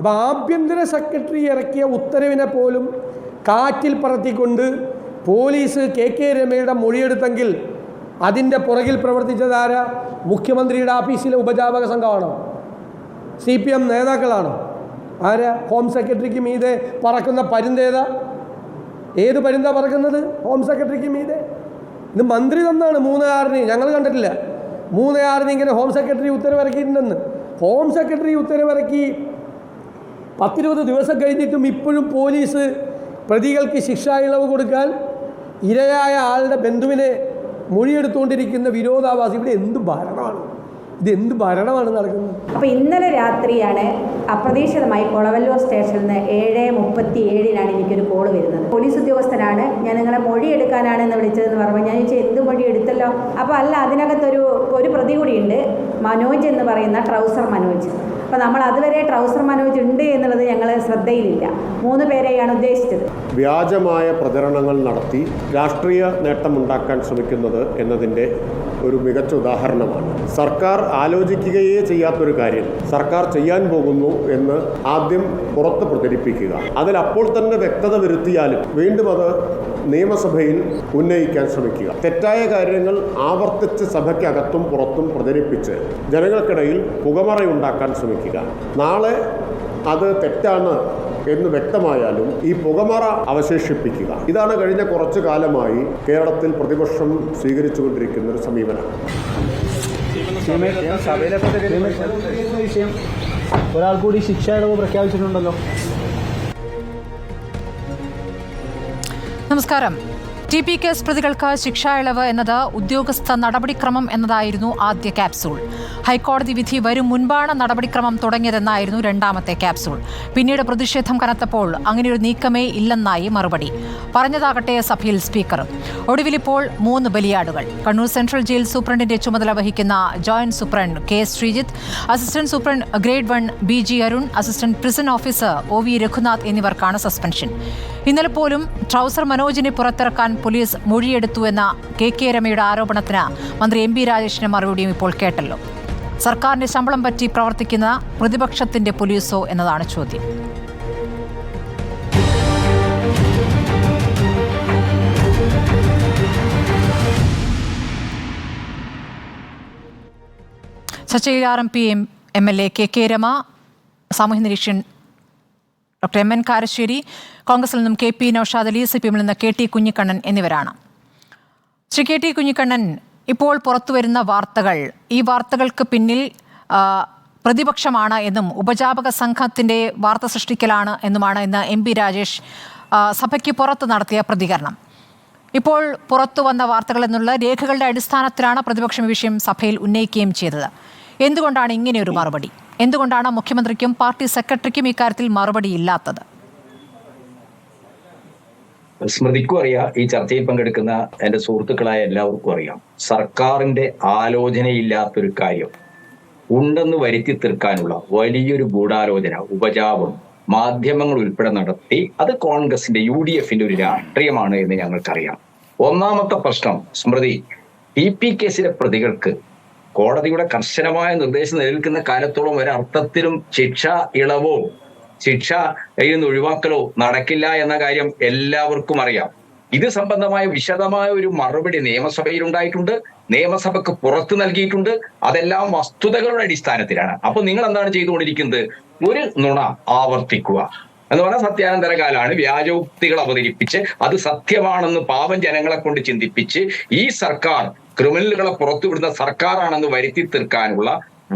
അപ്പോൾ ആഭ്യന്തര സെക്രട്ടറി ഇറക്കിയ ഉത്തരവിനെ പോലും കാറ്റിൽ പറത്തിക്കൊണ്ട് പോലീസ് കെ രമയുടെ മൊഴിയെടുത്തെങ്കിൽ അതിൻ്റെ പുറകിൽ പ്രവർത്തിച്ചതാരാ? മുഖ്യമന്ത്രിയുടെ ഓഫീസിലെ ഉപജാപക സംഘമാണോ? CPM നേതാക്കളാണോ? ആരാ? ഹോം സെക്രട്ടറിക്ക് മീതെ പറക്കുന്ന പരുന്തേതാ? ഏത് പരുന്താ പറക്കുന്നത് ഹോം സെക്രട്ടറിക്ക് മീതെ? ഇത് മന്ത്രി തന്നാണ് 3/6 ഞങ്ങൾ കണ്ടിട്ടില്ല. 3/6 ഇങ്ങനെ ഹോം സെക്രട്ടറി ഉത്തരവിറക്കിയിട്ടുണ്ടെന്ന്. ഹോം സെക്രട്ടറി ഉത്തരവിറക്കി 10-20 ദിവസം കഴിഞ്ഞിട്ടും ഇപ്പോഴും പോലീസ് പ്രതികൾക്ക് ശിക്ഷാ ഇളവ് കൊടുക്കാൻ ഇരയായ ആളുടെ ബന്ധുവിനെ മൊഴിയെടുത്തുകൊണ്ടിരിക്കുന്ന വിരോധാഭാസം. ഇവിടെ എന്ത് ഭരണമാണ്? ഇതെന്ത് ഭരണമാണ് നടക്കുന്നത്? അപ്പോൾ ഇന്നലെ രാത്രിയാണ് അപ്രതീക്ഷിതമായി കൊളവല്ലൂർ സ്റ്റേഷനിൽ നിന്ന് 7:37 എനിക്കൊരു കോള് വരുന്നത്. പോലീസ് ഉദ്യോഗസ്ഥനാണ്, ഞാൻ നിങ്ങളെ മൊഴിയെടുക്കാനാണെന്ന് വിളിച്ചതെന്ന് പറയുമ്പോൾ ഞാൻ ചോദിച്ചാൽ എന്ത് മൊഴി എടുത്തല്ലോ? അപ്പോൾ അല്ല, അതിനകത്തൊരു പ്രതി കൂടിയുണ്ട്, മനോജ് എന്ന് പറയുന്ന ട്രൗസർ മനോജ്. അപ്പോൾ നമ്മൾ അതുവരെ ട്രൗസർ മനോജ് ഉണ്ട് എന്നുള്ളത് ഞങ്ങൾ ശ്രദ്ധയിലില്ല. 3 പേരെയാണ് ഉദ്ദേശിച്ചത്. വ്യാജമായ പ്രചരണങ്ങൾ നടത്തി രാഷ്ട്രീയ നേട്ടമുണ്ടാക്കാൻ ശ്രമിക്കുന്നത് എന്നതിൻ്റെ ഒരു മികച്ച ഉദാഹരണമാണ്. സർക്കാർ ആലോചിക്കുകയേ ചെയ്യാത്തൊരു കാര്യം സർക്കാർ ചെയ്യാൻ പോകുന്നു എന്ന് ആദ്യം പുറത്ത് പ്രചരിപ്പിക്കുക, അതിലപ്പോൾ തന്നെ വ്യക്തത വരുത്തിയാലും വീണ്ടും അത് നിയമസഭയിൽ ഉന്നയിക്കാൻ ശ്രമിക്കുക. തെറ്റായ കാര്യങ്ങൾ ആവർത്തിച്ച് സഭയ്ക്കകത്തും പുറത്തും പ്രചരിപ്പിച്ച് ജനങ്ങൾക്കിടയിൽ പുകമറയുണ്ടാക്കാൻ ശ്രമിക്കുക. നാളെ അത് തെറ്റാണ് എന്ന് വ്യക്തമായാലും ഈ പുകമറ അവശേഷിപ്പിക്കുക. ഇതാണ് കഴിഞ്ഞ കുറച്ചു കാലമായി കേരളത്തിൽ പ്രതിപക്ഷം സ്വീകരിച്ചുകൊണ്ടിരിക്കുന്ന ഒരു സമീപനം. ഒരാൾ കൂടി ശിക്ഷാ ഇളവ് പ്രഖ്യാപിച്ചിട്ടുണ്ടല്ലോ. നമസ്കാരം. TP കേസ് പ്രതികൾക്ക് ശിക്ഷാ ഇളവ് എന്നത് ഉദ്യോഗസ്ഥ നടപടിക്രമം എന്നതായിരുന്നു ആദ്യ ക്യാപ്സൂൾ. ഹൈക്കോടതി വിധി വരും മുൻപാണ് നടപടിക്രമം തുടങ്ങിയതെന്നായിരുന്നു രണ്ടാമത്തെ ക്യാപ്സൂൾ. പിന്നീട് പ്രതിഷേധം കനത്തപ്പോൾ അങ്ങനെയൊരു നീക്കമേ ഇല്ലെന്നായി മറുപടി. പറഞ്ഞതാകട്ടെ സഭയിൽ സ്പീക്കറും. ഒടുവിലിപ്പോൾ 3 ബലിയാടുകൾ. കണ്ണൂർ സെൻട്രൽ ജയിൽ സൂപ്രണ്ടിന്റെ ചുമതല വഹിക്കുന്ന joint superintendent K. Sreejith, assistant superintendent grade 1 BG Arun, assistant prison officer OV Raghunath എന്നിവർക്കാണ് സസ്പെൻഷൻ. ഇന്നലെ പോലും ട്രൗസർ മനോജിനെ പുറത്തിറക്കാൻ പോലീസ് മൊഴിയെടുത്തു എന്ന കെ രമയുടെ ആരോപണത്തിന് മന്ത്രി MP രാജേഷിന്റെ മറുപടിയും ഇപ്പോൾ കേട്ടല്ലോ. സർക്കാരിന്റെ ശമ്പളം പറ്റി പ്രവർത്തിക്കുന്ന പ്രതിപക്ഷത്തിന്റെ പോലീസോ എന്നതാണ് ചോദ്യം. ചർച്ചയിൽ RMP MLA കെ രമ, സാമൂഹ്യ നിരീക്ഷകൻ ഡോക്ടർ MN കാരശ്ശേരി, കോൺഗ്രസിൽ നിന്നും KP നൌഷാദ് അലി, CPM നിന്ന് KT കുഞ്ഞിക്കണ്ണൻ എന്നിവരാണ്. ശ്രീ KT കുഞ്ഞിക്കണ്ണൻ, ഇപ്പോൾ പുറത്തുവരുന്ന വാർത്തകൾ, ഈ വാർത്തകൾക്ക് പിന്നിൽ പ്രതിപക്ഷമാണ് എന്നും ഉപജാപക സംഘത്തിൻ്റെ വാർത്ത സൃഷ്ടിക്കലാണ് എന്നുമാണ് ഇന്ന് MP രാജേഷ് സഭയ്ക്ക് പുറത്ത് നടത്തിയ പ്രതികരണം. ഇപ്പോൾ പുറത്തു വന്ന വാർത്തകൾ എന്നുള്ള രേഖകളുടെ അടിസ്ഥാനത്തിലാണ് പ്രതിപക്ഷം ഈ വിഷയം സഭയിൽ ഉന്നയിക്കുകയും ചെയ്തത്. എന്തുകൊണ്ടാണ് ഇങ്ങനെയൊരു മറുപടി? എന്തുകൊണ്ടാണ് മുഖ്യമന്ത്രിക്കും പാർട്ടി സെക്രട്ടറിക്കും ഇക്കാര്യത്തിൽ മറുപടി ഇല്ലാത്തത്? സ്മൃതിക്കും അറിയാം, ഈ ചർച്ചയിൽ പങ്കെടുക്കുന്ന എൻ്റെ സുഹൃത്തുക്കളായ എല്ലാവർക്കും അറിയാം, സർക്കാരിന്റെ ആലോചനയില്ലാത്തൊരു കാര്യം ഉണ്ടെന്ന് വരുത്തി തീർക്കാനുള്ള വലിയൊരു ഗൂഢാലോചന, ഉപജാപം മാധ്യമങ്ങൾ ഉൾപ്പെടെ നടത്തി അത് കോൺഗ്രസിന്റെ UDFന്റെ ഒരു രാഷ്ട്രീയമാണ് എന്ന് ഞങ്ങൾക്കറിയാം. ഒന്നാമത്തെ പ്രശ്നം സ്മൃതി, TP കേസിലെ പ്രതികൾക്ക് കോടതിയുടെ കർശനമായ നിർദ്ദേശം നിലനിൽക്കുന്ന കാലത്തോളം ഒരർത്ഥത്തിലും ശിക്ഷ ഇളവോ ശിക്ഷയിൽ നിന്ന് ഒഴിവാക്കലോ നടക്കില്ല എന്ന കാര്യം എല്ലാവർക്കും അറിയാം. ഇത് സംബന്ധമായ വിശദമായ ഒരു മറുപടി നിയമസഭയിൽ ഉണ്ടായിട്ടുണ്ട്, നിയമസഭയ്ക്ക് പുറത്ത് നൽകിയിട്ടുണ്ട്. അതെല്ലാം വസ്തുതകളുടെ അടിസ്ഥാനത്തിലാണ്. അപ്പൊ നിങ്ങൾ എന്താണ് ചെയ്തുകൊണ്ടിരിക്കുന്നത്? ഒരു നുണ ആവർത്തിക്കുക എന്ന് പറഞ്ഞാൽ സത്യാനന്തര കാലാണ് വ്യാജോക്തികൾ അവതരിപ്പിച്ച് അത് സത്യമാണെന്ന് പാവം ജനങ്ങളെ കൊണ്ട് ചിന്തിപ്പിച്ച് ഈ സർക്കാർ ക്രിമിനലുകളെ പുറത്തുവിടുന്ന സർക്കാരാണെന്ന് വരുത്തി തീർക്കാനുള്ള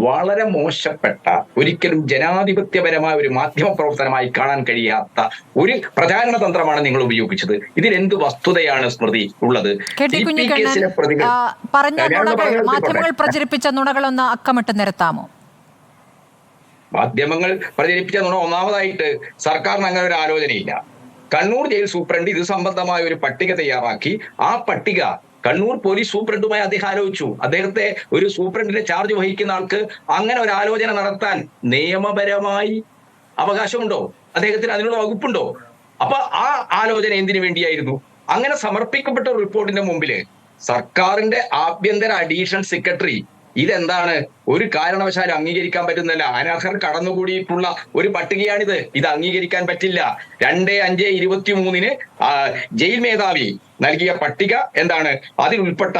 വളരെ മോശപ്പെട്ട, ഒരിക്കലും ജനാധിപത്യപരമായ ഒരു മാധ്യമ പ്രവർത്തനമായി കാണാൻ കഴിയാത്ത ഒരു പ്രചാരണ തന്ത്രമാണ് നിങ്ങൾ ഉപയോഗിച്ചത്. ഇതിൽ എന്ത് വസ്തുതയാണ് സ്മൃതി ഉള്ളത്? മാധ്യമങ്ങൾ പ്രചരിപ്പിച്ച നുണകളൊന്ന് അക്കമിട്ട് നിരത്താമോ? മാധ്യമങ്ങൾ പ്രചരിപ്പിച്ച നുണ, ഒന്നാമതായിട്ട് സർക്കാരിന് അങ്ങനെ ഒരു ആലോചനയില്ല. കണ്ണൂർ ജയിൽ സൂപ്രണ്ട് ഇത് സംബന്ധമായ ഒരു പട്ടിക തയ്യാറാക്കി. ആ പട്ടിക കണ്ണൂർ പോലീസ് സൂപ്രണ്ടുമായി അദ്ദേഹം ആലോചിച്ചു. അദ്ദേഹത്തെ ഒരു സൂപ്രണ്ടിന്റെ ചാർജ് വഹിക്കുന്ന ആൾക്ക് അങ്ങനെ ഒരു ആലോചന നടത്താൻ നിയമപരമായി അവകാശമുണ്ടോ? അദ്ദേഹത്തിന് അതിനുള്ള വകുപ്പുണ്ടോ? അപ്പൊ ആ ആലോചന എന്തിനു വേണ്ടിയായിരുന്നു? അങ്ങനെ സമർപ്പിക്കപ്പെട്ട റിപ്പോർട്ടിന്റെ മുമ്പില് സർക്കാരിന്റെ ആഭ്യന്തര അഡീഷണൽ സെക്രട്ടറി ഇതെന്താണ്? ഒരു കാരണവശാലും അംഗീകരിക്കാൻ പറ്റുന്നില്ല. അനർഹർ കടന്നുകൂടിയിട്ടുള്ള ഒരു പട്ടികയാണിത്. ഇത് അംഗീകരിക്കാൻ പറ്റില്ല. 2/5/23 ജയിൽ മേധാവി നൽകിയ പട്ടിക എന്താണ്? അതിൽ ഉൾപ്പെട്ട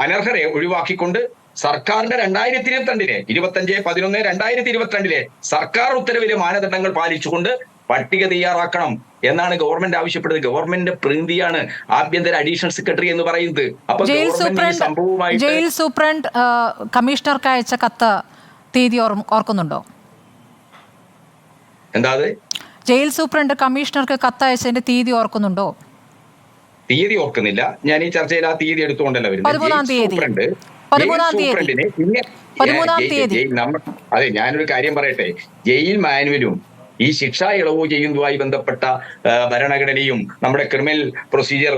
അനർഹരെ ഒഴിവാക്കിക്കൊണ്ട് സർക്കാരിന്റെ 25/11/2022 സർക്കാർ ഉത്തരവിലെ മാനദണ്ഡങ്ങൾ പാലിച്ചുകൊണ്ട് പട്ടിക തയ്യാറാക്കണം എന്നാണ് ഗവൺമെന്റ് ആവശ്യപ്പെടുന്നത്. ഗവൺമെന്റിന്റെ പ്രതിനിധിയാണ് ആഭ്യന്തര അഡീഷണൽ സെക്രട്ടറി എന്ന് പറയുന്നത്. അപ്പൊ ജയിൽ സൂപ്രണ്ട് കമ്മീഷണർക്ക് അയച്ച കത്ത് തീയതി ഓർക്കുന്നുണ്ടോ? എന്താ? ജയിൽ സൂപ്രണ്ട് കമ്മീഷണർക്ക് കത്തയച്ചതിന്റെ തീയതി ഓർക്കുന്നുണ്ടോ? തീയതി ഓർക്കുന്നില്ല. ഞാൻ ഈ ചർച്ചയിൽ ആ തീയതി എടുത്തുകൊണ്ടല്ല വരുന്നത്. 13-ാം തീയതി. അതെ, ഞാനൊരു കാര്യം പറയട്ടെ. ജയിൽ മാനുവലും ഈ ശിക്ഷാ ഇളവ് ചെയ്യുന്നതുമായി ബന്ധപ്പെട്ട ഭരണഘടനയും നമ്മുടെ ക്രിമിനൽ പ്രൊസീജിയർ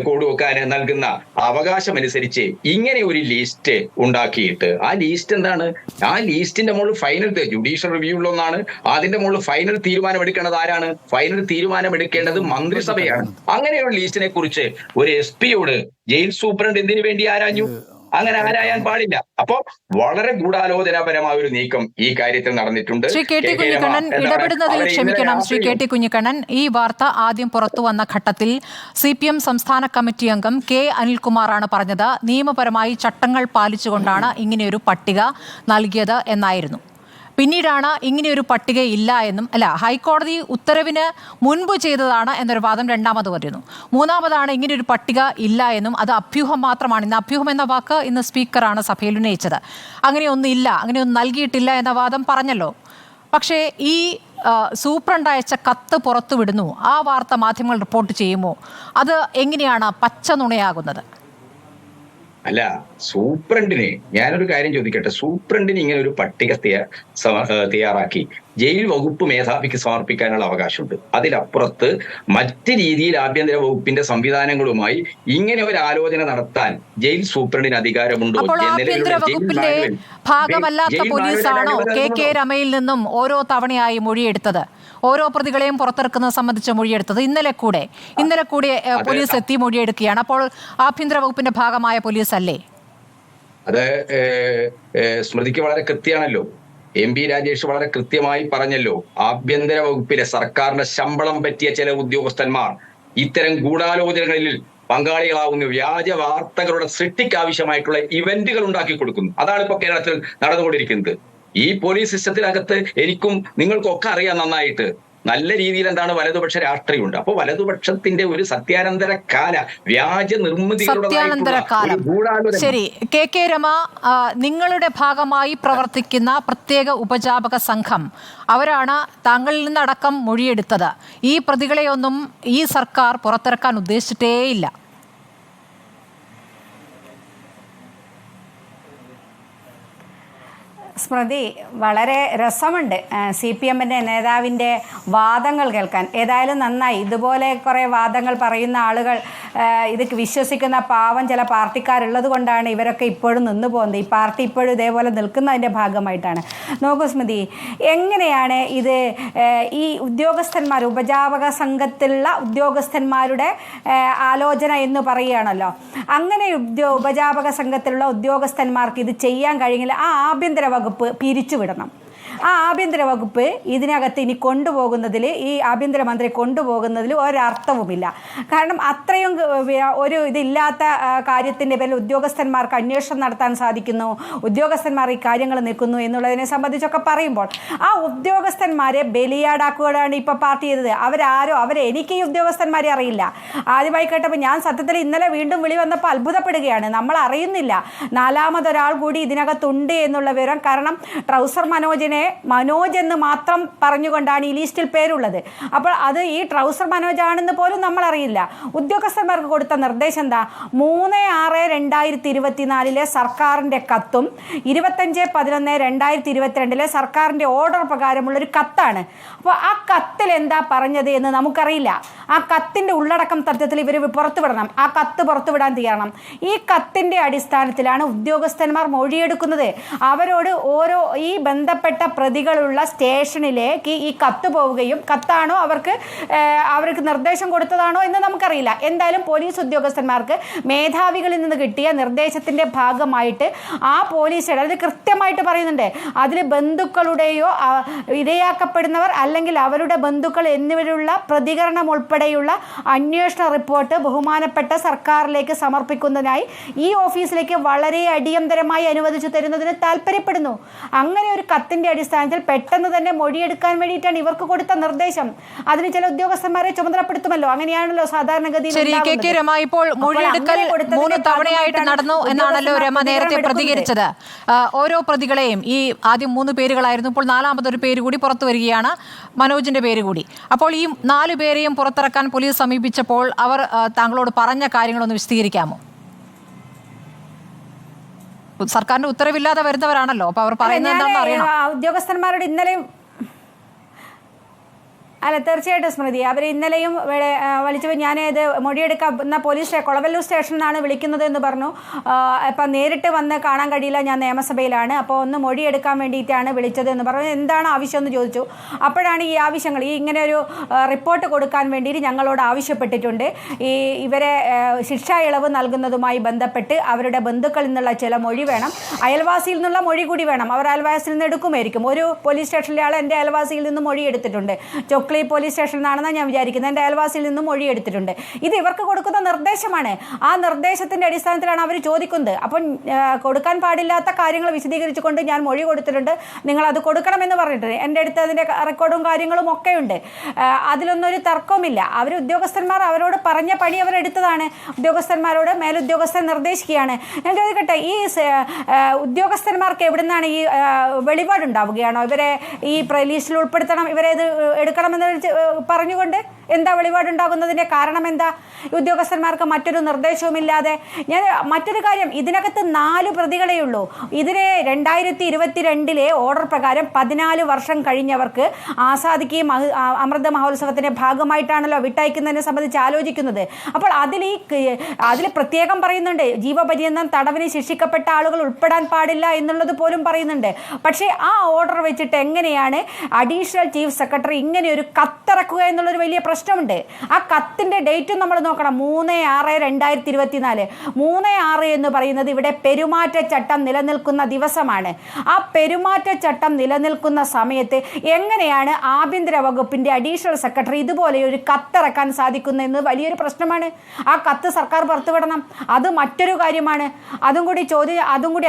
കോഡും ഒക്കെ നൽകുന്ന അവകാശമനുസരിച്ച് ഇങ്ങനെ ഒരു ലിസ്റ്റ് ഉണ്ടാക്കിയിട്ട് ആ ലിസ്റ്റ് എന്താണ്? ആ ലിസ്റ്റിന്റെ മുകളിൽ ഫൈനൽ ജുഡീഷ്യൽ റിവ്യൂ ഉള്ള ഒന്നാണ്. അതിന്റെ മുകളിൽ ഫൈനൽ തീരുമാനം എടുക്കേണ്ടത് ആരാണ്? ഫൈനൽ തീരുമാനം എടുക്കേണ്ടത് മന്ത്രിസഭയാണ്. അങ്ങനെയുള്ള ലിസ്റ്റിനെ കുറിച്ച് ഒരു SP-യോട് ജയിൽ സൂപ്രണ്ട് എന്തിനു വേണ്ടി ആരാഞ്ഞു? അങ്ങനെ ആരായാൻ പാടില്ല. അപ്പോ വളരെ ഗൂഢാലോചനാപരമായ ഒരു നീക്കം ഈ കാര്യത്തിൽ നടന്നിട്ടുണ്ട്. ശ്രീ കെ ടി കുഞ്ഞിക്കണ്ണൻ, ഇടപെടുന്നതിൽ ക്ഷമിക്കണം. ശ്രീ കെ ടി കുഞ്ഞിക്കണ്ണൻ, ഈ വാർത്ത ആദ്യം പുറത്തു വന്ന ഘട്ടത്തിൽ CPM സംസ്ഥാന കമ്മിറ്റി അംഗം K. അനിൽകുമാറാണ് പറഞ്ഞത് നിയമപരമായി ചട്ടങ്ങൾ പാലിച്ചുകൊണ്ടാണ് ഇങ്ങനെയൊരു പട്ടിക നൽകിയത് എന്നായിരുന്നു. പിന്നീടാണ് ഇങ്ങനെയൊരു പട്ടിക ഇല്ല എന്നും, അല്ല, ഹൈക്കോടതി ഉത്തരവിന് മുൻപ് ചെയ്തതാണ് എന്നൊരു വാദം രണ്ടാമത് വരുന്നു. മൂന്നാമതാണ് ഇങ്ങനെയൊരു പട്ടിക ഇല്ല എന്നും അത് അഭ്യൂഹം മാത്രമാണ്. ഇന്ന് അഭ്യൂഹം എന്ന വാക്ക് ഇന്ന് സ്പീക്കറാണ് സഭയിൽ ഉന്നയിച്ചത്. അങ്ങനെയൊന്നും ഇല്ല, അങ്ങനെയൊന്നും നൽകിയിട്ടില്ല എന്ന വാദം പറഞ്ഞല്ലോ. പക്ഷേ ഈ സൂപ്രണ്ട് അയച്ച കത്ത് പുറത്തുവിടുന്നു, ആ വാർത്ത മാധ്യമങ്ങൾ റിപ്പോർട്ട് ചെയ്യുമോ? അത് എങ്ങനെയാണ് പച്ച നുണയാകുന്നത്? അല്ല, സൂപ്രണ്ടിന് ഞാനൊരു കാര്യം ചോദിക്കട്ടെ. സൂപ്രണ്ടിന് ഇങ്ങനെ ഒരു പട്ടിക തയ്യാറാക്കി ജയിൽ വകുപ്പ് മേധാവിക്ക് സമർപ്പിക്കാനുള്ള അവകാശമുണ്ട്. അതിലപ്പുറത്ത് മറ്റ് രീതിയിൽ ആഭ്യന്തര വകുപ്പിന്റെ സംവിധാനങ്ങളുമായി ഇങ്ങനെ ഒരു ആലോചന നടത്താൻ ജയിൽ സൂപ്രണ്ടിന് അധികാരമുണ്ടോ? അപ്പോൾ ആഭ്യന്തര വകുപ്പിന്റെ ഭാഗമല്ലാത്ത പോലീസാണോ KK രമയിൽ നിന്നും ഓരോ തവണയായി മൊഴിയെടുത്തത്, ഓരോ പ്രതികളെയും പുറത്തിറക്കുന്നത് സംബന്ധിച്ച് മൊഴിയെടുത്തത്? ഇന്നലെ കൂടെ പോലീസ് എത്തി മൊഴിയെടുക്കുകയാണ്. അപ്പോൾ ആഭ്യന്തര വകുപ്പിന്റെ ഭാഗമായ പോലീസ് അല്ലേ? അത് സ്മൃതിക്ക് വളരെ കൃത്യമാണല്ലോ. MP രാജേഷ് വളരെ കൃത്യമായി പറഞ്ഞല്ലോ. ആഭ്യന്തര വകുപ്പിലെ സർക്കാരിന്റെ ശമ്പളം പറ്റിയ ചില ഉദ്യോഗസ്ഥന്മാർ ഇത്തരം ഗൂഢാലോചനകളിൽ പങ്കാളികളാവുന്ന വ്യാജ വാർത്തകളുടെ സൃഷ്ടിക്ക് ആവശ്യമായിട്ടുള്ള ഇവന്റുകൾ ഉണ്ടാക്കി കൊടുക്കുന്നു. അതാണ് ഇപ്പൊ കേരളത്തിൽ നടന്നുകൊണ്ടിരിക്കുന്നത്. ഈ പോലീസ് സിസ്റ്റത്തിനകത്ത് എനിക്കും നിങ്ങൾക്കും ഒക്കെ അറിയാം നന്നായിട്ട് നല്ല രീതിയിൽ എന്താണ് വലതുപക്ഷ രാഷ്ട്രീയമുണ്ട്. അപ്പോൾ വലതുപക്ഷത്തിന്റെ ഒരു സത്യാനന്തര കാല വ്യാജ നിർമ്മിതികളുടെ ശരി. KK രമ, നിങ്ങളുടെ ഭാഗമായി പ്രവർത്തിക്കുന്ന പ്രത്യേക ഉപജാപക സംഘം, അവരാണ് താങ്കളിൽ നിന്നടക്കം മൊഴിയെടുത്തത്. ഈ പ്രതികളെയൊന്നും ഈ സർക്കാർ പുറത്തിറക്കാൻ ഉദ്ദേശിച്ചിട്ടേയില്ല. സ്മൃതി, വളരെ രസമുണ്ട് CPM-ന്റെ നേതാവിൻ്റെ വാദങ്ങൾ കേൾക്കാൻ. ഏതായാലും നന്നായി. ഇതുപോലെ കുറേ വാദങ്ങൾ പറയുന്ന ആളുകൾ, ഇത് വിശ്വസിക്കുന്ന പാവം ചില പാർട്ടിക്കാരുള്ളത് കൊണ്ടാണ് ഇവരൊക്കെ ഇപ്പോഴും നിന്നു പോകുന്നത്. ഈ പാർട്ടി ഇപ്പോഴും ഇതേപോലെ നിൽക്കുന്നതിൻ്റെ ഭാഗമായിട്ടാണ്. നോക്കൂ സ്മൃതി, എങ്ങനെയാണ് ഇത് ഈ ഉദ്യോഗസ്ഥന്മാർ, ഉപജാപക സംഘത്തിലുള്ള ഉദ്യോഗസ്ഥന്മാരുടെ ആലോചന എന്ന് പറയുകയാണല്ലോ. അങ്ങനെ ഉപജാപക സംഘത്തിലുള്ള ഉദ്യോഗസ്ഥന്മാർക്ക് ഇത് ചെയ്യാൻ കഴിയില്ല. ആ ആഭ്യന്തര വകുപ്പ് പിരിച്ചുവിടണം. ആ ആഭ്യന്തര വകുപ്പ് ഇതിനകത്ത് ഇനി കൊണ്ടുപോകുന്നതിൽ, ഈ ആഭ്യന്തരമന്ത്രി കൊണ്ടുപോകുന്നതിൽ ഒരർത്ഥവുമില്ല. കാരണം അത്രയും ഒരു ഇതില്ലാത്ത കാര്യത്തിൻ്റെ പേരിൽ ഉദ്യോഗസ്ഥന്മാർക്ക് അന്വേഷണം നടത്താൻ സാധിക്കുന്നു, ഉദ്യോഗസ്ഥന്മാർ ഈ കാര്യങ്ങൾ നിൽക്കുന്നു എന്നുള്ളതിനെ സംബന്ധിച്ചൊക്കെ പറയുമ്പോൾ ആ ഉദ്യോഗസ്ഥന്മാരെ ബലിയാടാക്കുകയാണ് ഇപ്പോൾ പാർട്ടി ചെയ്തത്. എനിക്ക് ഈ ഉദ്യോഗസ്ഥന്മാരെ അറിയില്ല. ആദ്യമായി കേട്ടപ്പോൾ ഞാൻ സത്യത്തിൽ ഇന്നലെ വീണ്ടും വിളി വന്നപ്പോൾ അത്ഭുതപ്പെടുകയാണ്. നമ്മൾ അറിയുന്നില്ല നാലാമതൊരാൾ കൂടി ഇതിനകത്തുണ്ട് എന്നുള്ള വിവരം. കാരണം ട്രൗസർ മനോജ് എന്ന് മാത്രം പറഞ്ഞുകൊണ്ടാണ് ഈ ലിസ്റ്റിൽ പേരുള്ളത്. അപ്പോൾ അത് ഈ ട്രൗസർ മനോജ് ആണെന്ന് പോലും നമ്മൾ അറിയില്ല. ഉദ്യോഗസ്ഥന്മാർക്ക് കൊടുത്ത നിർദ്ദേശം എന്താ? 3/6/2024 സർക്കാരിൻ്റെ കത്തും 25/11/2022 സർക്കാരിൻ്റെ ഓർഡർ പ്രകാരമുള്ളൊരു കത്താണ്. അപ്പോൾ ആ കത്തിൽ എന്താ പറഞ്ഞത് എന്ന് നമുക്കറിയില്ല. ആ കത്തിൻ്റെ ഉള്ളടക്കം തത്വത്തിൽ ഇവർ പുറത്തുവിടണം. ആ കത്ത് പുറത്തുവിടാൻ തയ്യാറണം. ഈ കത്തിൻ്റെ അടിസ്ഥാനത്തിലാണ് ഉദ്യോഗസ്ഥന്മാർ മൊഴിയെടുക്കുന്നത്. അവരോട് ഈ ബന്ധപ്പെട്ട പ്രതികളുള്ള സ്റ്റേഷനിലേക്ക് ഈ കത്ത് പോവുകയും കത്താണോ അവർക്ക് നിർദ്ദേശം കൊടുത്തതാണോ എന്ന് നമുക്കറിയില്ല. എന്തായാലും പോലീസ് ഉദ്യോഗസ്ഥന്മാർക്ക് മേധാവികളിൽ നിന്ന് കിട്ടിയ നിർദ്ദേശത്തിൻ്റെ ഭാഗമായിട്ട് ആ പോലീസ് അത് കൃത്യമായിട്ട് പറയുന്നുണ്ട്. അതിൽ ബന്ധുക്കളുടെയോ ഇരയാക്കപ്പെടുന്നവർ അല്ലെങ്കിൽ അവരുടെ ബന്ധുക്കൾ എന്നിവരുള്ള പ്രതികരണം ഉൾപ്പെടെയുള്ള അന്വേഷണ റിപ്പോർട്ട് ബഹുമാനപ്പെട്ട സർക്കാരിലേക്ക് സമർപ്പിക്കുന്നതിനായി ഈ ഓഫീസിലേക്ക് വളരെ അടിയന്തരമായി അനുവദിച്ചു തരുന്നതിന് താല്പര്യപ്പെടുന്നു. അങ്ങനെ ഒരു കത്തിൻ്റെ അടിസ്ഥാനത്തിൽ പെട്ടെന്ന് തന്നെ മൊഴിയെടുക്കാൻ വേണ്ടിയിട്ടാണ് ഇവർക്ക് കൊടുത്ത നിർദ്ദേശം. അതിന് ചില ഉദ്യോഗസ്ഥന്മാരെ ചുമതലപ്പെടുത്തുമല്ലോ, അങ്ങനെയാണല്ലോ സാധാരണഗതിയിൽ. ഇപ്പോൾ മൊഴിയെടുക്കൽ 3 തവണയായിട്ട് നടന്നു എന്നാണല്ലോ രമ നേരത്തെ പ്രതികരിച്ചത്. ഓരോ പ്രതികളെയും ഈ ആദ്യം 3 പേരുകളായിരുന്നു, ഇപ്പോൾ 4ാമതൊരു പേര് കൂടി പുറത്തു വരികയാണ്, മനോജിന്റെ പേര് കൂടി. അപ്പോൾ ഈ 4 പേരെയും പുറത്തിറക്കാൻ പോലീസ് സമീപിച്ചപ്പോൾ അവർ താങ്കളോട് പറഞ്ഞ കാര്യങ്ങളൊന്ന് വിശദീകരിക്കാമോ? സർക്കാരിന്റെ ഉത്തരവില്ലാതെ വരുന്നവരാണല്ലോ, അപ്പൊ അവർ പറയുന്നത് എന്താണെന്ന് അറിയണം. ഉദ്യോഗസ്ഥന്മാരോട് ഇന്നലെയും തീർച്ചയായിട്ടും സ്മൃതി, അവർ ഇന്നലെയും വിളിച്ചപ്പോൾ ഞാനത് മൊഴിയെടുക്കുന്ന പോലീസ് കൊളവല്ലൂർ സ്റ്റേഷനിൽ നിന്നാണ് വിളിക്കുന്നത് എന്ന് പറഞ്ഞു. അപ്പം നേരിട്ട് വന്ന് കാണാൻ കഴിയില്ല, ഞാൻ നിയമസഭയിലാണ്, അപ്പോൾ ഒന്ന് മൊഴിയെടുക്കാൻ വേണ്ടിയിട്ടാണ് വിളിച്ചത് എന്ന് പറഞ്ഞു. എന്താണ് ആവശ്യം എന്ന് ചോദിച്ചു. അപ്പോഴാണ് ഈ ആവശ്യങ്ങൾ ഇങ്ങനെ ഒരു റിപ്പോർട്ട് കൊടുക്കാൻ വേണ്ടിയിട്ട് ഞങ്ങളോട് ആവശ്യപ്പെട്ടിട്ടുണ്ട്. ഇവരെ ശിക്ഷാ ഇളവ് നൽകുന്നതുമായി ബന്ധപ്പെട്ട് അവരുടെ ബന്ധുക്കളിൽ നിന്നുള്ള ചില മൊഴി വേണം, അയൽവാസിയിൽ നിന്നുള്ള മൊഴി കൂടി വേണം. അവർ അയൽവാസിയിൽ നിന്ന് എടുക്കുമായിരിക്കും. ഒരു പോലീസ് സ്റ്റേഷനിലെ ആൾ എൻ്റെ അയൽവാസിയിൽ നിന്ന് മൊഴി എടുത്തിട്ടുണ്ട്, ചൊക്ലി പോലീസ് സ്റ്റേഷനിൽ നിന്നാണെന്നാണ് ഞാൻ വിചാരിക്കുന്നത്. എൻ്റെ അയൽവാസിയിൽ നിന്നും മൊഴി എടുത്തിട്ടുണ്ട്. ഇത് ഇവർക്ക് കൊടുക്കുന്ന നിർദ്ദേശമാണ്. ആ നിർദ്ദേശത്തിൻ്റെ അടിസ്ഥാനത്തിലാണ് അവർ ചോദിക്കുന്നത്. അപ്പം കൊടുക്കാൻ പാടില്ലാത്ത കാര്യങ്ങൾ വിശദീകരിച്ചുകൊണ്ട് ഞാൻ മൊഴി കൊടുത്തിട്ടുണ്ട്, നിങ്ങളത് കൊടുക്കണമെന്ന് പറഞ്ഞിട്ടുണ്ട്. എൻ്റെ അടുത്ത് അതിൻ്റെ റെക്കോർഡും കാര്യങ്ങളും ഒക്കെ ഉണ്ട്. അതിലൊന്നും ഒരു തർക്കവുമില്ല. ഉദ്യോഗസ്ഥന്മാർ അവരോട് പറഞ്ഞ പണി അവരെടുത്തതാണ്. ഉദ്യോഗസ്ഥന്മാരോട് മേലുദ്യോഗസ്ഥൻ നിർദ്ദേശിക്കുകയാണ്. ഞാൻ ചോദിക്കട്ടെ, ഈ ഉദ്യോഗസ്ഥന്മാർക്ക് എവിടുന്നാണ് ഈ വെളിപാടുണ്ടാവുകയാണോ? ഇവരെ ഈ ലിസ്റ്റിൽ ഉൾപ്പെടുത്തണം, ഇവരെ ഇത് എടുക്കണമെന്ന് പറഞ്ഞുകൊണ്ട് എന്താ വെളിപാടുണ്ടാകുന്നതിൻ്റെ കാരണം എന്താ? ഉദ്യോഗസ്ഥന്മാർക്ക് മറ്റൊരു നിർദ്ദേശവുമില്ലാതെ. ഞാൻ മറ്റൊരു കാര്യം, ഇതിനകത്ത് 4 പ്രതികളേ ഉള്ളൂ. ഇതിനെ 2022 ഓർഡർ പ്രകാരം 14 വർഷം കഴിഞ്ഞവർക്ക് ആസാദിക്ക് അമൃത മഹോത്സവത്തിൻ്റെ ഭാഗമായിട്ടാണല്ലോ വിട്ടയക്കുന്നതിനെ സംബന്ധിച്ച് ആലോചിക്കുന്നത്. അപ്പോൾ അതിൽ പ്രത്യേകം പറയുന്നുണ്ട്, ജീവപര്യന്തം തടവിന് ശിക്ഷിക്കപ്പെട്ട ആളുകൾ ഉൾപ്പെടാൻ പാടില്ല എന്നുള്ളത് പോലും പറയുന്നുണ്ട്. പക്ഷേ ആ ഓർഡർ വെച്ചിട്ട് എങ്ങനെയാണ് അഡീഷണൽ ചീഫ് സെക്രട്ടറി ഇങ്ങനെ ഒരു കത്തിറക്കുക എന്നുള്ളൊരു വലിയ പ്രശ്നമുണ്ട്. ആ കത്തിൻ്റെ ഡേറ്റും നമ്മൾ നോക്കണം. 3/6/2024. 3/6 എന്ന് പറയുന്നത് ഇവിടെ പെരുമാറ്റച്ചട്ടം നിലനിൽക്കുന്ന ദിവസമാണ്. ആ പെരുമാറ്റച്ചട്ടം നിലനിൽക്കുന്ന സമയത്ത് എങ്ങനെയാണ് ആഭ്യന്തര വകുപ്പിൻ്റെ അഡീഷണൽ സെക്രട്ടറി ഇതുപോലെ ഒരു കത്തിറക്കാൻ സാധിക്കുന്നതെന്ന് വലിയൊരു പ്രശ്നമാണ്. ആ കത്ത് സർക്കാർ പുറത്തുവിടണം. അത് മറ്റൊരു കാര്യമാണ്. അതും കൂടി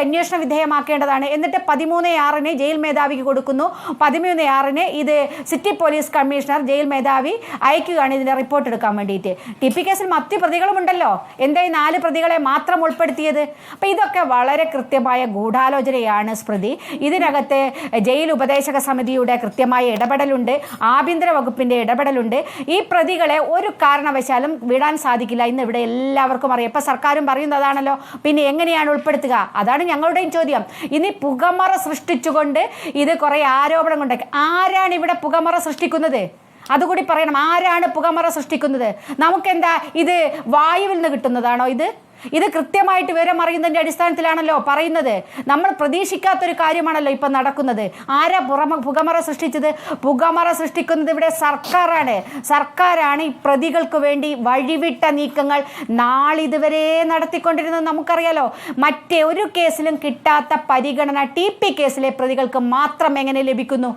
അന്വേഷണ വിധേയമാക്കേണ്ടതാണ്. എന്നിട്ട് 13/6 ജയിൽ മേധാവിക്ക് കൊടുക്കുന്നു. 13/6 ഇത് സിറ്റി പോലീസ് കമ്മീഷണർ ജയിൽ മേധാവി അയക്കുകയാണ് ഇതിൻ്റെ റിപ്പോർട്ട് എടുക്കാൻ വേണ്ടിയിട്ട്. ടിപ്പി കേസിൽ മറ്റ് പ്രതികളുമുണ്ടല്ലോ, എന്താ ഈ 4 പ്രതികളെ മാത്രം ഉൾപ്പെടുത്തിയത്? അപ്പം ഇതൊക്കെ വളരെ കൃത്യമായ ഗൂഢാലോചനയാണ് സ്മൃതി. ഇതിനകത്ത് ജയിൽ ഉപദേശക സമിതിയുടെ കൃത്യമായ ഇടപെടലുണ്ട്, ആഭ്യന്തര വകുപ്പിൻ്റെ ഇടപെടലുണ്ട്. ഈ പ്രതികളെ ഒരു കാരണവശാലും വിടാൻ സാധിക്കില്ല എന്ന് ഇവിടെ എല്ലാവർക്കും അറിയാം. ഇപ്പം സർക്കാരും പറയുന്നതാണല്ലോ. പിന്നെ എങ്ങനെയാണ് ഉൾപ്പെടുത്തുക? അതാണ് ഞങ്ങളുടെയും ചോദ്യം. ഇനി പുകമറ സൃഷ്ടിച്ചുകൊണ്ട് ഇത് കുറേ ആരോപണം കൊണ്ടൊക്കെ ആരാണ് ഇവിടെ പുകമറ സൃഷ്ടിക്കുന്നത്? അതുകൂടി പറയണം. ആരാണ് പുകമറ സൃഷ്ടിക്കുന്നത്? നമുക്കെന്താ ഇത് വായുവിൽ നിന്ന് കിട്ടുന്നതാണോ? ഇത് കൃത്യമായിട്ട് വിവരം അറിയുന്നതിൻ്റെ അടിസ്ഥാനത്തിലാണല്ലോ പറയുന്നത്. നമ്മൾ പ്രതീക്ഷിക്കാത്തൊരു കാര്യമാണല്ലോ ഇപ്പം നടക്കുന്നത്. ആരാ പുകമറ സൃഷ്ടിച്ചത്? പുകമറ സൃഷ്ടിക്കുന്നത് ഇവിടെ സർക്കാരാണ് ഈ പ്രതികൾക്ക് വേണ്ടി വഴിവിട്ട നീക്കങ്ങൾ നാളിതുവരെ നടത്തിക്കൊണ്ടിരുന്നത് നമുക്കറിയാലോ. മറ്റേ ഒരു കേസിലും കിട്ടാത്ത പരിഗണന TP കേസിലെ പ്രതികൾക്ക് മാത്രം എങ്ങനെ ലഭിക്കുന്നു?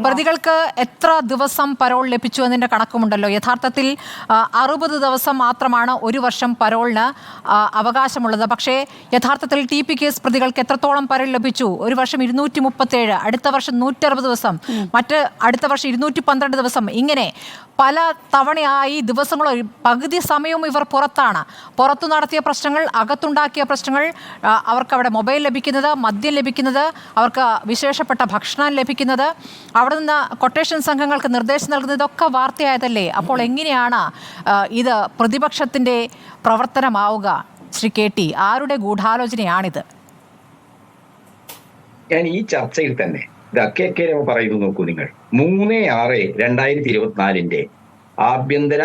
പ്രതികൾക്ക് എത്ര ദിവസം പരോൾ ലഭിച്ചു എന്നതിന്റെ കണക്കുമുണ്ടല്ലോ. യഥാർത്ഥത്തിൽ 60 ദിവസം മാത്രമാണ് 1 വർഷം പരോളിന് അവകാശമുള്ളത്. പക്ഷേ യഥാർത്ഥത്തിൽ TP കേസ് പ്രതികൾക്ക് എത്രത്തോളം പരോൾ ലഭിച്ചു? 1 വർഷം 237, അടുത്ത വർഷം 160 ദിവസം, അടുത്ത വർഷം 212 ദിവസം. ഇങ്ങനെ പല തവണയായി ദിവസങ്ങളോ പകുതി സമയവും ഇവർ പുറത്തു നടത്തിയ പ്രശ്നങ്ങൾ, അകത്തുണ്ടാക്കിയ പ്രശ്നങ്ങൾ, അവർക്ക് അവിടെ മൊബൈൽ ലഭിക്കുന്നത്, മദ്യം ലഭിക്കുന്നത്, അവർക്ക് വിശേഷപ്പെട്ട ഭക്ഷണം ലഭിക്കുന്നത്, അവിടെ നിന്ന് കൊട്ടേഷൻ സംഘങ്ങൾക്ക് നിർദ്ദേശം നൽകുന്നത്, ഇതൊക്കെ വാർത്തയായതല്ലേ? അപ്പോൾ എങ്ങനെയാണ് ഇത് പ്രതിപക്ഷത്തിൻ്റെ പ്രവർത്തനമാവുക? ശ്രീ KT, ആരുടെ ഗൂഢാലോചനയാണിത്? ഞാൻ ഈ ചർച്ചയിൽ തന്നെ KK രമ പറയുന്നു. നോക്കൂ നിങ്ങൾ, 3/6/2024 ആഭ്യന്തര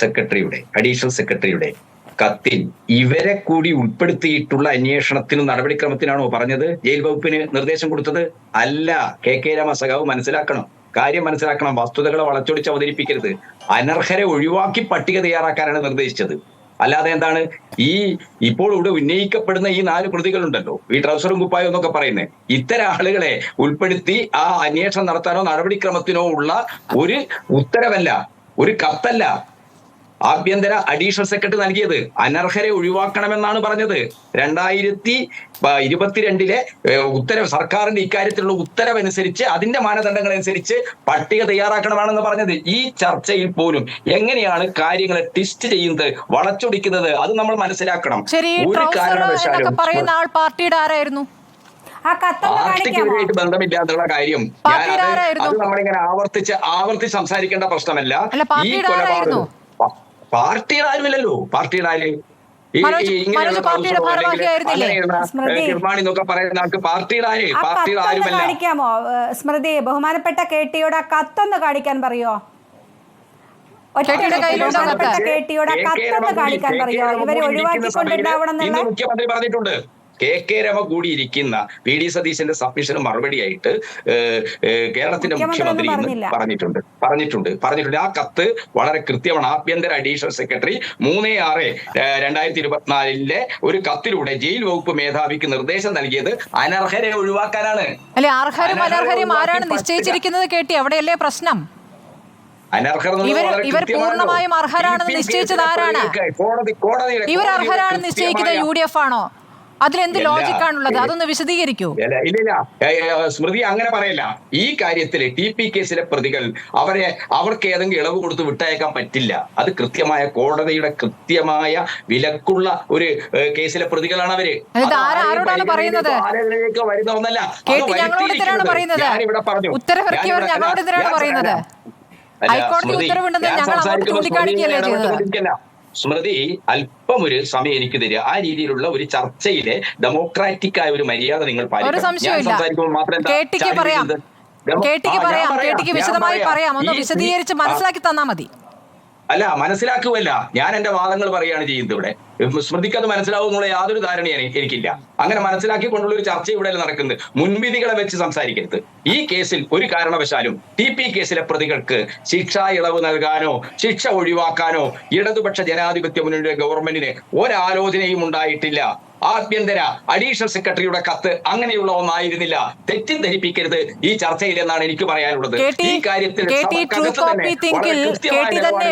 സെക്രട്ടറിയുടെ അഡീഷണൽ സെക്രട്ടറിയുടെ കത്തിൽ ഇവരെ കൂടി ഉൾപ്പെടുത്തിയിട്ടുള്ള അന്വേഷണത്തിനും നടപടിക്രമത്തിനാണോ പറഞ്ഞത് ജയിൽ വകുപ്പിന് നിർദ്ദേശം കൊടുത്തത്? അല്ല. കെ രമ സഖാവ് മനസ്സിലാക്കണം, കാര്യം മനസ്സിലാക്കണം, വസ്തുതകളെ വളച്ചൊടിച്ച് അവതരിപ്പിക്കരുത്. അനർഹരെ ഒഴിവാക്കി പട്ടിക തയ്യാറാക്കാനാണ് നിർദ്ദേശിച്ചത്. അല്ലാതെ എന്താണ് ഇപ്പോൾ ഇവിടെ ഉന്നയിക്കപ്പെടുന്ന ഈ 4 പ്രതികളുണ്ടല്ലോ, ഈ ട്രൗസറും കുപ്പായം എന്നൊക്കെ പറയുന്നത്, ഇത്തരം ആളുകളെ ഉൾപ്പെടുത്തി ആ അന്വേഷണം നടത്താനോ നടപടിക്രമത്തിനോ ഉള്ള ഒരു ഉത്തരവല്ല, ഒരു കത്തല്ല ആഭ്യന്തര അഡീഷണൽ സെക്രട്ടറി നൽകിയത്. അനർഹരെ ഒഴിവാക്കണമെന്നാണ് പറഞ്ഞത്. 2022 ഉത്തരവ്, സർക്കാരിന്റെ ഇക്കാര്യത്തിലുള്ള ഉത്തരവനുസരിച്ച്, അതിന്റെ മാനദണ്ഡങ്ങൾ അനുസരിച്ച് പട്ടിക തയ്യാറാക്കണമെന്നാണ് പറഞ്ഞത്. ഈ ചർച്ചയിൽ പോലും എങ്ങനെയാണ് കാര്യങ്ങളെ ട്വിസ്റ്റ് ചെയ്യുന്നത്, വളച്ചൊടിക്കുന്നത്, അത് നമ്മൾ മനസ്സിലാക്കണം. ഒരു കാരണവശാലും പാർട്ടിയുടെ ആരായിരുന്നു? പാർട്ടിക്കെതിരായിട്ട് ബന്ധമില്ല എന്നുള്ള കാര്യം അത് നമ്മളിങ്ങനെ ആവർത്തിച്ച് സംസാരിക്കേണ്ട പ്രശ്നമല്ല. ഈ കൊലപാതകം പാർട്ടിയുടെ ആരുമില്ലല്ലോ. പാർട്ടിയുടെ ആര് എന്നൊക്കെ പറയുന്ന ആൾക്ക് പാർട്ടിയുടെ ആര്? പാർട്ടിയുടെ ആരുമല്ല. കാണിക്കാമോ സ്മൃതി? ബഹുമാനപ്പെട്ട കെട്ടിയോട് കത്തൊന്ന് കാണിക്കാൻ പറയോ? കാണിക്കാൻ പറയോ? ഇവരെ ഒഴിവാക്കിക്കൊണ്ടുണ്ടാവണം എന്നുള്ള മുഖ്യമന്ത്രി പറഞ്ഞിട്ടുണ്ട്. കെ രമ കൂടിയിരിക്കുന്ന വി.ഡി. സതീശന്റെ സബ്മിഷന് മറുപടിയായിട്ട് കേരളത്തിന്റെ മുഖ്യമന്ത്രി പറഞ്ഞിട്ടുണ്ട്. ആ കത്ത് വളരെ കൃത്യമാണ്. ആഭ്യന്തര അഡീഷണൽ സെക്രട്ടറി 3/6/2024 ഒരു കത്തിലൂടെ ജയിൽ വകുപ്പ് മേധാവിക്ക് നിർദ്ദേശം നൽകിയത് അനർഹരെ ഒഴിവാക്കാനാണ്. അല്ലെ, അർഹരും അനർഹരും ആരാണ് നിശ്ചയിച്ചിരിക്കുന്നത്? കേട്ടി, അവിടെയല്ലേ പ്രശ്നം? ഇവർ പൂർണ്ണമായും അർഹരാണെന്ന് നിശ്ചയിച്ചത് ആരാണ്? ഇവർ അർഹരാണെന്ന് നിശ്ചയിക്കുന്നത് UDF ആണോ? അതിലെന്ത് ലോജിക്കാണുള്ളത്? അതൊന്ന് വിശദീകരിക്കൂ. ഇല്ല, സ്മൃതി അങ്ങനെ പറയില്ല. ഈ കാര്യത്തിൽ TP കേസിലെ പ്രതികൾ അവർക്ക് ഏതെങ്കിലും ഇളവ് കൊടുത്ത് വിട്ടയക്കാൻ പറ്റില്ല. അത് കൃത്യമായ കോടതിയുടെ കൃത്യമായ വിലക്കുള്ള ഒരു കേസിലെ പ്രതികളാണ് അവര്. ആരോടാണ് പറയുന്നത്? വരുന്ന ഒന്നല്ല. ഞാനിവിടെ പറഞ്ഞു, ഉത്തരവിറക്കിയവർ ഞങ്ങളോട് എന്തിനാണ് പറയുന്നത്? ഹൈക്കോടതി ഉത്തരവുണ്ടെന്ന് ഞങ്ങൾ അങ്ങോട്ട് ചൂണ്ടിക്കാണിക്കുകയല്ലേ ചെയ്തത്? സ്മൃതി, അല്പം ഒരു സമയം എനിക്ക് തരിക. ആ രീതിയിലുള്ള ഒരു ചർച്ചയിലെ ഡെമോക്രാറ്റിക് ആയ ഒരു മര്യാദ നിങ്ങൾ പാലിക്കണം. ഞാൻ സംസാരിക്കുമ്പോൾ മാത്രം കേട്ടിക്ക് വിശദമായി പറയാം, ഒന്ന് വിശദീകരിച്ച് മനസ്സിലാക്കി തന്നാ മതി. അല്ല, മനസ്സിലാക്കുമല്ല, ഞാൻ എന്റെ വാദങ്ങൾ പറയുകയാണ് ചെയ്യുന്നത്. ഇവിടെ സ്മൃതിക്ക് അത് മനസ്സിലാവുന്നുള്ള യാതൊരു ധാരണയും എനിക്കില്ല. അങ്ങനെ മനസ്സിലാക്കിക്കൊണ്ടുള്ള ഒരു ചർച്ച ഇവിടെ നടക്കുന്നത്. മുൻവിധികളെ വെച്ച് സംസാരിക്കരുത്. ഈ കേസിൽ ഒരു കാരണവശാലും TP കേസിലെ പ്രതികൾക്ക് ശിക്ഷാ ഇളവ് നൽകാനോ ശിക്ഷ ഒഴിവാക്കാനോ ഇടതുപക്ഷ ജനാധിപത്യ മുന്നണിയുടെ ഗവൺമെന്റിന് ഒരാലോചനയും ഉണ്ടായിട്ടില്ല. ആഭ്യന്തര അഡീഷണൽ സെക്രട്ടറിയുടെ കത്ത് അങ്ങനെയുള്ള ഒന്നായിരുന്നില്ല. തെറ്റിദ്ധരിപ്പിക്കരുത് ഈ ചർച്ചയിൽ എന്നാണ് എനിക്ക് പറയാനുള്ളത്. ഈ കാര്യത്തിൽ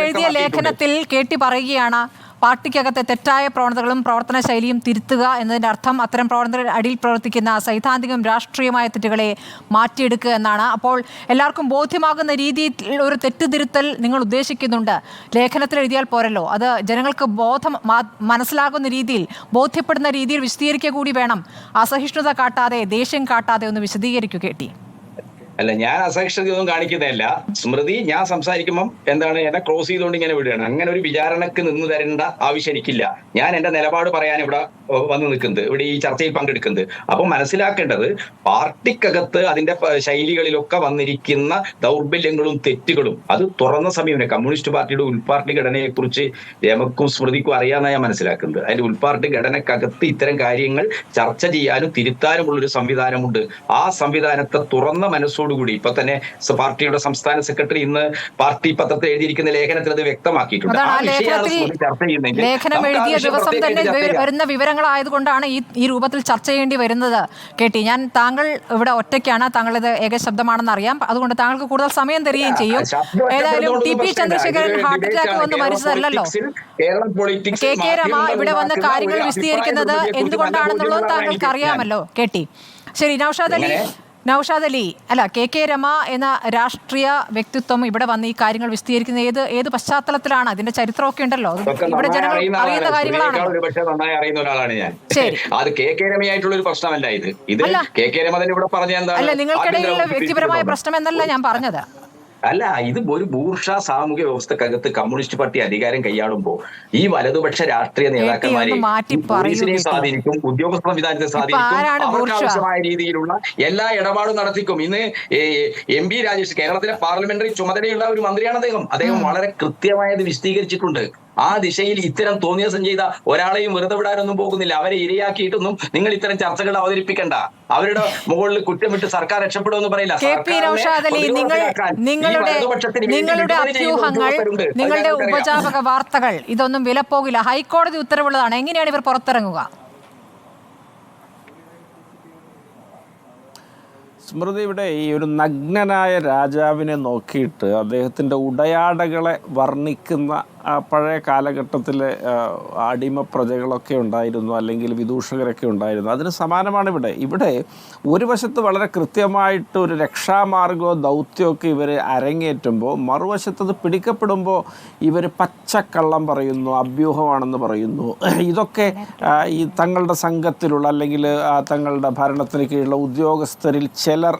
എഴുതിയ ലേഖനത്തിൽ കേട്ടി പറയുകയാണ്, പാർട്ടിക്കകത്തെ തെറ്റായ പ്രവണതകളും പ്രവർത്തന ശൈലിയും തിരുത്തുക എന്നതിൻ്റെ അർത്ഥം അത്തരം പ്രവർത്തന അടിയിൽ പ്രവർത്തിക്കുന്ന സൈദ്ധാന്തികം രാഷ്ട്രീയമായ തെറ്റുകളെ മാറ്റിയെടുക്കുക എന്നാണ്. അപ്പോൾ എല്ലാവർക്കും ബോധ്യമാകുന്ന രീതിയിൽ ഒരു തെറ്റുതിരുത്തൽ നിങ്ങൾ ഉദ്ദേശിക്കുന്നുണ്ട്. ലേഖനത്തിൽ എഴുതിയാൽ പോരല്ലോ, അത് ജനങ്ങൾക്ക് മനസ്സിലാകുന്ന രീതിയിൽ, ബോധ്യപ്പെടുന്ന രീതിയിൽ വിശദീകരിക്കുക കൂടി വേണം. അസഹിഷ്ണുത കാട്ടാതെ, ദേഷ്യം കാട്ടാതെ ഒന്ന് വിശദീകരിക്കൂ കേട്ടി. അല്ല, ഞാൻ അസഹിഷ്ണുതയൊന്നും കാണിക്കുന്നതല്ല സ്മൃതി. ഞാൻ സംസാരിക്കുമ്പം എന്നെ ക്രോസ് ചെയ്തുകൊണ്ട് ഇങ്ങനെ വിടുകയാണ്. അങ്ങനെ ഒരു വിചാരണക്ക് നിന്ന് തരേണ്ട ആവശ്യം എനിക്കില്ല. ഞാൻ എന്റെ നിലപാട് പറയാൻ ഇവിടെ വന്ന് നിൽക്കുന്നത്, ഇവിടെ ഈ ചർച്ചയിൽ പങ്കെടുക്കുന്നത്. അപ്പം മനസ്സിലാക്കേണ്ടത്, പാർട്ടിക്കകത്ത് അതിന്റെ ശൈലികളിലൊക്കെ വന്നിരിക്കുന്ന ദൗർബല്യങ്ങളും തെറ്റുകളും അത് തുറന്ന സമയം കമ്മ്യൂണിസ്റ്റ് പാർട്ടിയുടെ ഉൾപാർട്ടി ഘടനയെ കുറിച്ച് രമക്കും സ്മൃതിക്കും അറിയാമെന്നാണ് ഞാൻ മനസ്സിലാക്കുന്നത്. അതിന്റെ ഉൾപാർട്ടി ഘടനക്കകത്ത് ഇത്തരം കാര്യങ്ങൾ ചർച്ച ചെയ്യാനും തിരുത്താനുമുള്ളൊരു സംവിധാനമുണ്ട്. ആ സംവിധാനത്തെ തുറന്ന മനസ്സോടുകൂടി ഇപ്പൊ തന്നെ പാർട്ടിയുടെ സംസ്ഥാന സെക്രട്ടറി ഇന്ന് പാർട്ടി പത്രത്തിൽ എഴുതിയിരിക്കുന്ന ലേഖനത്തിൽ അത് വ്യക്തമാക്കിയിട്ടുണ്ട്. ആ വിഷയമാണ് ചർച്ച ചെയ്യുന്നത്. ലേഖനം എഴുതിയ ദിവസം തന്നെ വരുന്ന വിവരങ്ങളായതുകൊണ്ടാണ് ഈ രൂപത്തിൽ ചർച്ച ചെയ്യേണ്ടി വരുന്നത്. കേട്ടി, ഞാൻ താങ്കൾ ഇവിടെ ഒറ്റയ്ക്കാണ്, താങ്കളുടെ ഏകശബ്ദമാണെന്ന് അറിയാം. അതുകൊണ്ട് താങ്കൾക്ക് കൂടുതൽ സമയം തരികയും ചെയ്യും. ഏതായാലും TP ചന്ദ്രശേഖരൻ ഹാർട്ട് അറ്റാക്ക് വന്ന് മരിച്ചതല്ലോ. കെ രമ ഇവിടെ വന്ന് കാര്യങ്ങൾ വിശദീകരിക്കുന്നത് എന്തുകൊണ്ടാണെന്നുള്ളത് താങ്കൾക്ക് അറിയാമല്ലോ കേട്ടി. ശരി, നൗഷാദ് അലി അല്ല, കെ രമ എന്ന രാഷ്ട്രീയ വ്യക്തിത്വം ഇവിടെ വന്ന് ഈ കാര്യങ്ങൾ വിശദീകരിക്കുന്നത് ഏത് പശ്ചാത്തലത്തിലാണ്? അതിന്റെ ചരിത്രമൊക്കെ ഉണ്ടല്ലോ, ഇവിടെ ജനങ്ങൾ അറിയുന്ന കാര്യങ്ങളാണ്. നന്നായി അറിയുന്ന ഒരാളാണ് ഞാൻ. അത് കെ രമയായിട്ടുള്ള ഒരു പ്രശ്നമല്ല ഇത്. കെ രമ തന്നെ ഇവിടെ പറഞ്ഞ എന്താ? അല്ല, നിങ്ങൾക്കിടയിലുള്ള വ്യക്തിപരമായ പ്രശ്നം എന്നല്ല ഞാൻ പറഞ്ഞത്. അല്ല, ഇത് ഒരു ബൂർഷാ സാമൂഹ്യ വ്യവസ്ഥക്കകത്ത് കമ്മ്യൂണിസ്റ്റ് പാർട്ടി അധികാരം കൈയാളുമ്പോൾ ഈ വലതുപക്ഷ രാഷ്ട്രീയ നേതാക്കന്മാരെ പോലീസിനെ സ്വാധീനിക്കും, ഉദ്യോഗസ്ഥ സംവിധാനത്തെ സ്വാധീനിക്കും, അവർക്ക് ആവശ്യമായ രീതിയിലുള്ള എല്ലാ ഇടപാടും നടത്തിക്കും. ഇന്ന് MP രാജേഷ് കേരളത്തിലെ പാർലമെന്ററി ചുമതലയുള്ള ഒരു മന്ത്രിയാണ് അദ്ദേഹം വളരെ കൃത്യമായത് വിശദീകരിച്ചിട്ടുണ്ട്. ആ ദിശയിൽ ഇത്തരം തോന്നിയാസം ചെയ്ത ഒരാളെയും വെറുതെ വിടാനൊന്നും പോകുന്നില്ല. അവരെ ഇരയാക്കിയിട്ടൊന്നും നിങ്ങൾ ഇത്തരം ചർച്ചകൾ അവതരിപ്പിക്കണ്ട. അവരുടെ മുകളിൽ കുറ്റമിട്ട് സർക്കാർ രക്ഷപ്പെടുമെന്ന് പറയില്ല. നിങ്ങളുടെ അഭ്യൂഹങ്ങൾ, നിങ്ങളുടെ ഉപജാപക വാർത്തകൾ ഇതൊന്നും വിലപ്പോകില്ല. ഹൈക്കോടതി ഉത്തരവുള്ളതാണ്. എങ്ങനെയാണ് ഇവർ പുറത്തിറങ്ങുക? സ്മൃതി, ഇവിടെ ഈ ഒരു നഗ്നനായ രാജാവിനെ നോക്കിയിട്ട് അദ്ദേഹത്തിൻ്റെ ഉടയാടകളെ വർണ്ണിക്കുന്ന പഴയ കാലഘട്ടത്തിലെ അടിമ പ്രജകളൊക്കെ ഉണ്ടായിരുന്നു, അല്ലെങ്കിൽ വിദൂഷകരൊക്കെ ഉണ്ടായിരുന്നു. അതിന് സമാനമാണ് ഇവിടെ ഒരു വശത്ത് വളരെ കൃത്യമായിട്ട് ഒരു രക്ഷാമാർഗമോ ദൗത്യമൊക്കെ ഇവർ അരങ്ങേറ്റുമ്പോൾ, മറുവശത്തത് പിടിക്കപ്പെടുമ്പോൾ ഇവർ പച്ചക്കള്ളം പറയുന്നു, അഭ്യൂഹമാണെന്ന് പറയുന്നു. ഇതൊക്കെ ഈ തങ്ങളുടെ സംഘത്തിലുള്ള അല്ലെങ്കിൽ തങ്ങളുടെ ഭരണത്തിന് കീഴിലുള്ള ഉദ്യോഗസ്ഥരിൽ ചിലർ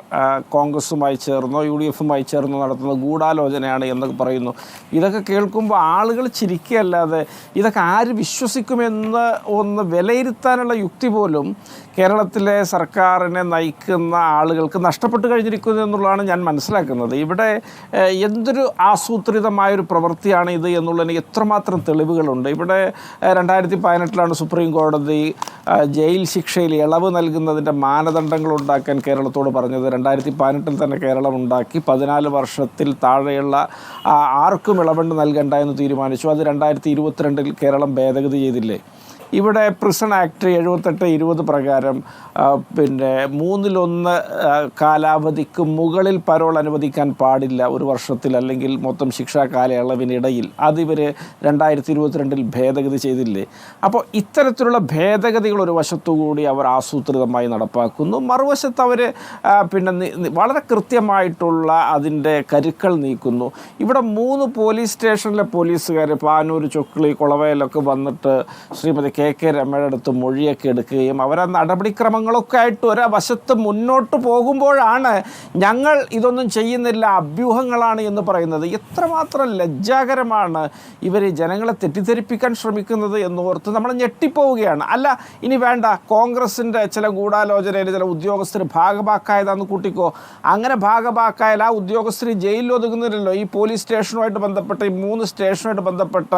കോൺഗ്രസുമായി ചേർന്നോ UDFുമായി ചേർന്നോ നടത്തുന്ന ഗൂഢാലോചനയാണ് എന്നൊക്കെ പറയുന്നു. ഇതൊക്കെ കേൾക്കുമ്പോൾ ആളുകൾ ചിരിക്കുകയല്ലാതെ ഇതൊക്കെ ആര് വിശ്വസിക്കുമെന്ന് ഒന്ന് വിലയിരുത്താനുള്ള യുക്തി പോലും കേരളത്തിലെ സർക്കാരിനെ നയിക്കുന്ന ആളുകൾക്ക് നഷ്ടപ്പെട്ട് കഴിഞ്ഞിരിക്കുന്നു എന്നുള്ളതാണ് ഞാൻ മനസ്സിലാക്കുന്നത്. ഇവിടെ എന്തൊരു ആസൂത്രിതമായൊരു പ്രവൃത്തിയാണ് ഇത് എന്നുള്ളതിന് എത്രമാത്രം തെളിവുകളുണ്ട്. ഇവിടെ 2018 സുപ്രീം കോടതി ജയിൽ ശിക്ഷയിൽ ഇളവ് നൽകുന്നതിൻ്റെ മാനദണ്ഡങ്ങൾ ഉണ്ടാക്കാൻ കേരളത്തോട് പറഞ്ഞത്. 2018 തന്നെ കേരളം ഉണ്ടാക്കി. 14 വർഷത്തിൽ താഴെയുള്ള ആർക്കും ഇളവുണ്ട് നൽകണ്ട എന്ന് തീരുമാനിച്ചു. അത് 2022 കേരളം ഭേദഗതി ചെയ്തില്ലേ. ഇവിടെ പ്രിസൺ ആക്ട് 78-20 പ്രകാരം 1/3 കാലാവധിക്ക് മുകളിൽ പരോൾ അനുവദിക്കാൻ പാടില്ല 1 വർഷത്തിൽ, അല്ലെങ്കിൽ മൊത്തം ശിക്ഷാ കാലയളവിനിടയിൽ. അതിവർ 2022 ഭേദഗതി ചെയ്തില്ലേ. അപ്പോൾ ഇത്തരത്തിലുള്ള ഭേദഗതികൾ ഒരു വശത്തുകൂടി അവർ ആസൂത്രിതമായി നടപ്പാക്കുന്നു, മറുവശത്ത് അവർ വളരെ കൃത്യമായിട്ടുള്ള അതിൻ്റെ കരുക്കൾ നീക്കുന്നു. ഇവിടെ 3 പോലീസ് സ്റ്റേഷനിലെ പോലീസുകാർ പാനൂർ, ചൊക്ലി, കൊളവയിലൊക്കെ വന്നിട്ട് ശ്രീമതി KK രമയുടെ അടുത്ത് മൊഴിയൊക്കെ എടുക്കുകയും അവരാ നടപടിക്രമങ്ങളൊക്കെ ആയിട്ട് ഒരവശത്ത് മുന്നോട്ട് പോകുമ്പോഴാണ് ഞങ്ങൾ ഇതൊന്നും ചെയ്യുന്നില്ല, അഭ്യൂഹങ്ങളാണ് എന്ന് പറയുന്നത്. എത്രമാത്രം ലജ്ജാകരമാണ് ഇവർ ജനങ്ങളെ തെറ്റിദ്ധരിപ്പിക്കാൻ ശ്രമിക്കുന്നത് എന്നോർത്ത് നമ്മൾ ഞെട്ടിപ്പോവുകയാണ്. അല്ല, ഇനി വേണ്ട, കോൺഗ്രസിൻ്റെ ചില ഗൂഢാലോചനയിൽ ചില ഉദ്യോഗസ്ഥർ ഭാഗഭാക്കായതാന്ന് കൂട്ടിക്കോ. അങ്ങനെ ഭാഗഭാക്കായാൽ ആ ഉദ്യോഗസ്ഥർ ജയിലിൽ ഒതുങ്ങുന്നില്ലല്ലോ. ഈ പോലീസ് സ്റ്റേഷനുമായിട്ട് ബന്ധപ്പെട്ട ഈ 3 സ്റ്റേഷനുമായിട്ട് ബന്ധപ്പെട്ട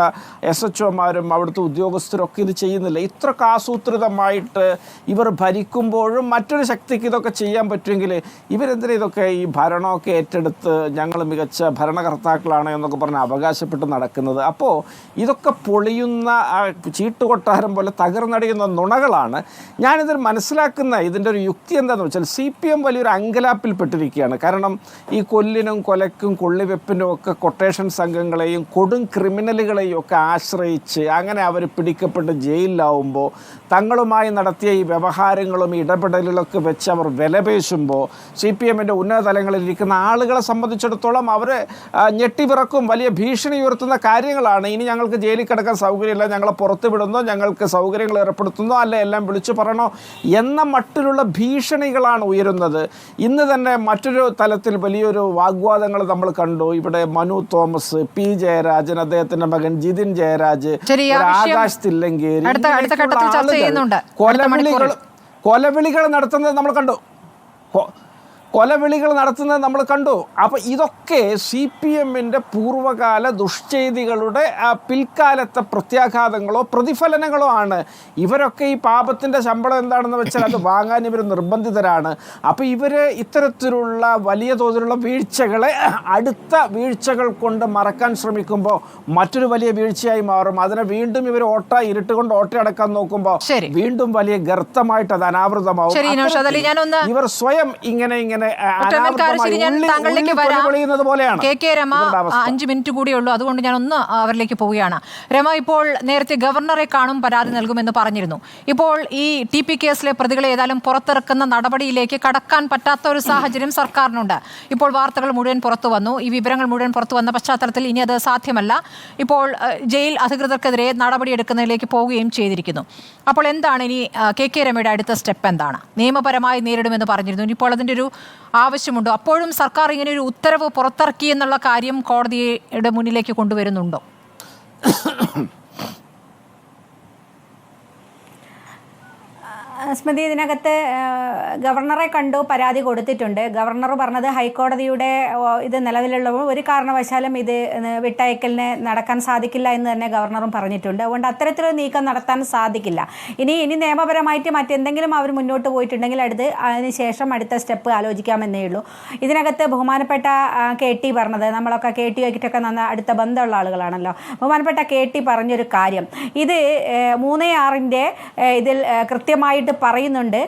SHOമാരും അവിടുത്തെ ഉദ്യോഗസ്ഥരൊക്കെ ഇത് ചെയ്യുന്നില്ല. ഇത്രക്ക് ആസൂത്രിതമായിട്ട് ഇവർ ഭരിക്കുമ്പോഴും മറ്റൊരു ശക്തിക്ക് ഇതൊക്കെ ചെയ്യാൻ പറ്റുമെങ്കിൽ ഇവരെന്തിനാ ഇതൊക്കെ ഈ ഭരണമൊക്കെ ഏറ്റെടുത്ത് ഞങ്ങൾ മികച്ച ഭരണകർത്താക്കളാണ് എന്നൊക്കെ പറഞ്ഞ് അവകാശപ്പെട്ട് നടക്കുന്നത്? അപ്പോൾ ഇതൊക്കെ പൊളിയുന്ന ചീട്ടുകൊട്ടാരം പോലെ തകർന്നടിയുന്ന നുണകളാണ്. ഞാനിതിൽ മനസ്സിലാക്കുന്ന ഇതിൻ്റെ ഒരു യുക്തി എന്താണെന്ന് വെച്ചാൽ CPM വലിയൊരു അങ്കലാപ്പിൽപ്പെട്ടിരിക്കുകയാണ്. കാരണം ഈ കൊല്ലിനും കൊലയ്ക്കും കൊള്ളിവെപ്പിനും ഒക്കെ കൊട്ടേഷൻ സംഘങ്ങളെയും കൊടും ക്രിമിനലുകളെയും ഒക്കെ ആശ്രയിച്ച് അങ്ങനെ അവർ പിടിക്കപ്പെട്ട് ജയിലിലാവുമ്പോൾ തങ്ങളുമായി നടത്തിയ ഈ വ്യവഹാരങ്ങളും ഇടപെടലുകളൊക്കെ വെച്ച് അവർ വിലപേശുമ്പോൾ CPMൻ്റെ ഉന്നത തലങ്ങളിലിരിക്കുന്ന ആളുകളെ സംബന്ധിച്ചിടത്തോളം അവർ ഞെട്ടിവിറക്കും. വലിയ ഭീഷണി ഉയർത്തുന്ന കാര്യങ്ങളാണ്. ഇനി ഞങ്ങൾക്ക് ജയിലിൽ കിടക്കാൻ സൗകര്യമില്ല, ഞങ്ങളെ പുറത്ത് വിടുന്നോ, ഞങ്ങൾക്ക് സൗകര്യങ്ങൾ ഏർപ്പെടുത്തുന്നോ, അല്ലെ എല്ലാം വിളിച്ചു പറയണോ എന്ന മട്ടിലുള്ള ഭീഷണികളാണ് ഉയരുന്നത്. ഇന്ന് തന്നെ മറ്റൊരു തലത്തിൽ വലിയൊരു വാഗ്വാദങ്ങൾ നമ്മൾ കണ്ടു. ഇവിടെ മനു തോമസ്, P ജയരാജൻ, അദ്ദേഹത്തിൻ്റെ മകൻ ജിതിൻ ജയരാജ്, ആകാശ് തില്ലങ്കേരി, കൊലവിളികൾ നടത്തുന്നത് നമ്മൾ കണ്ടു. അപ്പോൾ ഇതൊക്കെ CPMൻ്റെ പൂർവ്വകാല ദുഷ്ചെയ്തികളുടെ പിൽക്കാലത്തെ പ്രത്യാഘാതങ്ങളോ പ്രതിഫലനങ്ങളോ ആണ്. ഇവരൊക്കെ ഈ പാപത്തിൻ്റെ ശമ്പളം എന്താണെന്ന് വെച്ചാൽ അത് വാങ്ങാൻ ഇവർ നിർബന്ധിതരാണ്. അപ്പോൾ ഇവർ ഇത്തരത്തിലുള്ള വലിയ തോതിലുള്ള വീഴ്ചകളെ അടുത്ത വീഴ്ചകൾ കൊണ്ട് മറക്കാൻ ശ്രമിക്കുമ്പോൾ മറ്റൊരു വലിയ വീഴ്ചയായി മാറും. അതിനെ വീണ്ടും ഇവർ ഇരുട്ട് കൊണ്ട് ഓട്ടയടക്കാൻ നോക്കുമ്പോൾ വീണ്ടും വലിയ ഗർത്തമായിട്ട് അത് അനാവൃതമാവും. ഇവർ സ്വയം ഇങ്ങനെ താങ്കളിലേക്ക് വരാം. KK രമ 5 മിനിറ്റ് കൂടിയേ ഉള്ളൂ, അതുകൊണ്ട് ഞാൻ ഒന്ന് അവരിലേക്ക് പോവുകയാണ്. രമ, ഇപ്പോൾ നേരത്തെ ഗവർണറെ കാണും, പരാതി നൽകുമെന്ന് പറഞ്ഞിരുന്നു. ഇപ്പോൾ ഈ TP കേസിലെ പ്രതികളെ ഏതായാലും പുറത്തിറക്കുന്ന നടപടിയിലേക്ക് കടക്കാൻ പറ്റാത്ത ഒരു സാഹചര്യം സർക്കാരിനുണ്ട്. ഇപ്പോൾ വാർത്തകൾ മുഴുവൻ പുറത്തു വന്നു. ഈ വിവരങ്ങൾ മുഴുവൻ പുറത്തു വന്ന പശ്ചാത്തലത്തിൽ ഇനി അത് സാധ്യമല്ല. ഇപ്പോൾ ജയിൽ അധികൃതർക്കെതിരെ നടപടിയെടുക്കുന്നതിലേക്ക് പോവുകയും ചെയ്തിരിക്കുന്നു. അപ്പോൾ എന്താണ് ഇനി KK രമയുടെ അടുത്ത സ്റ്റെപ്പ്? എന്താണ്? നിയമപരമായി നേരിടുമെന്ന് പറഞ്ഞിരുന്നു. ഇപ്പോൾ അതിൻ്റെ ഒരു ആവശ്യമുണ്ടോ? അപ്പോഴും സർക്കാർ ഇങ്ങനെ ഒരു ഉത്തരവ് പുറത്തിറക്കി എന്നുള്ള കാര്യം കോടതിയുടെ മുന്നിലേക്ക് കൊണ്ടുവരുന്നുണ്ടോ? സ്മൃതി, ഇതിനകത്ത് ഗവർണറെ കണ്ടു, പരാതി കൊടുത്തിട്ടുണ്ട്. ഗവർണർ പറഞ്ഞത് ഹൈക്കോടതിയുടെ ഇത് നിലവിലുള്ളപ്പോൾ ഒരു കാരണവശാലും ഇത് വിട്ടയക്കലിന് നടക്കാൻ സാധിക്കില്ല എന്ന് തന്നെ ഗവർണറും പറഞ്ഞിട്ടുണ്ട്. അതുകൊണ്ട് അത്തരത്തിലൊരു നീക്കം നടത്താൻ സാധിക്കില്ല. ഇനി നിയമപരമായിട്ട് മറ്റെന്തെങ്കിലും അവർ മുന്നോട്ട് പോയിട്ടുണ്ടെങ്കിൽ അതിനുശേഷം അടുത്ത സ്റ്റെപ്പ് ആലോചിക്കാമെന്നേ ഉള്ളൂ. ഇതിനകത്ത് ബഹുമാനപ്പെട്ട KT പറഞ്ഞത്, നമ്മളൊക്കെ KT ആയിട്ടൊക്കെ അടുത്ത ബന്ധമുള്ള ആളുകളാണല്ലോ, ബഹുമാനപ്പെട്ട KT പറഞ്ഞൊരു കാര്യം, ഇത് 3/6 ഇതിൽ കൃത്യമായിട്ട് പറയുന്നുണ്ട്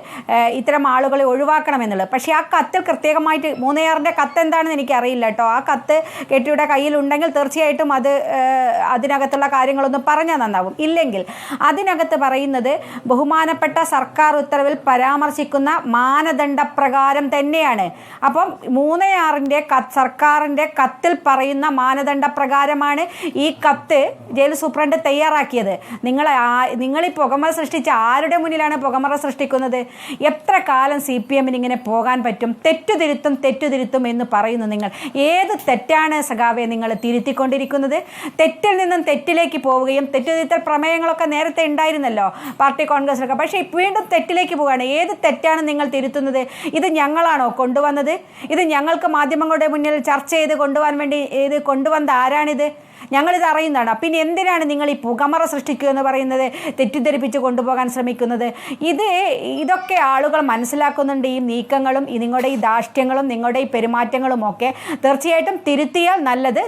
ഇത്തരം ആളുകളെ ഒഴിവാക്കണമെന്നുള്ളത്. പക്ഷേ ആ കത്തിൽ പ്രത്യേകമായിട്ട് 3/6 കത്ത് എന്താണെന്ന് എനിക്കറിയില്ല കേട്ടോ. ആ കത്ത് KTയുടെ കയ്യിലുണ്ടെങ്കിൽ തീർച്ചയായിട്ടും അതിനകത്തുള്ള കാര്യങ്ങളൊന്നും പറഞ്ഞാൽ നന്നാവും. ഇല്ലെങ്കിൽ അതിനകത്ത് പറയുന്നത് ബഹുമാനപ്പെട്ട സർക്കാർ ഉത്തരവിൽ പരാമർശിക്കുന്ന മാനദണ്ഡപ്രകാരം തന്നെയാണ്. അപ്പം 3/6 സർക്കാരിൻ്റെ കത്തിൽ പറയുന്ന മാനദണ്ഡപ്രകാരമാണ് ഈ കത്ത് ജയിൽ സൂപ്രണ്ട് തയ്യാറാക്കിയത്. നിങ്ങളീ പുകമറ സൃഷ്ടിച്ച ആരുടെ മുന്നിലാണ് പുകമറ സൃഷ്ടിക്കുന്നത്? എത്ര കാലം CPMന് ഇങ്ങനെ പോകാൻ പറ്റും? തെറ്റുതിരുത്തും എന്ന് പറയുന്നു നിങ്ങൾ. ഏത് തെറ്റാണ് സഖാവെ നിങ്ങൾ തിരുത്തിക്കൊണ്ടിരിക്കുന്നത്? തെറ്റിൽ നിന്നും തെറ്റിലേക്ക് പോവുകയും, തെറ്റുതിരുത്തൽ പ്രമേയങ്ങളൊക്കെ നേരത്തെ ഉണ്ടായിരുന്നല്ലോ പാർട്ടി കോൺഗ്രസിലൊക്കെ, പക്ഷേ വീണ്ടും തെറ്റിലേക്ക് പോവുകയാണ്. ഏത് തെറ്റാണ് നിങ്ങൾ തിരുത്തുന്നത്? ഇത് ഞങ്ങളാണോ കൊണ്ടുവന്നത്? ഇത് ഞങ്ങൾക്ക് മാധ്യമങ്ങളുടെ മുന്നിൽ ചർച്ച ചെയ്ത് കൊണ്ടുപോകാൻ വേണ്ടി ഇത് കൊണ്ടുവന്ന ആരാണിത്? ഞങ്ങളിത് അറിയുന്നതാണ്. പിന്നെ എന്തിനാണ് നിങ്ങൾ ഈ പുകമറ സൃഷ്ടിക്കുക എന്ന് പറയുന്നത്, തെറ്റിദ്ധരിപ്പിച്ച് കൊണ്ടുപോകാൻ ശ്രമിക്കുന്നത്? ഇതൊക്കെ ആളുകൾ മനസ്സിലാക്കുന്നുണ്ട്. ഈ നീക്കങ്ങളും നിങ്ങളുടെ ഈ ധാർഷ്ട്യങ്ങളും നിങ്ങളുടെ ഈ പെരുമാറ്റങ്ങളും ഒക്കെ തീർച്ചയായിട്ടും തിരുത്തിയാൽ നല്ലത്,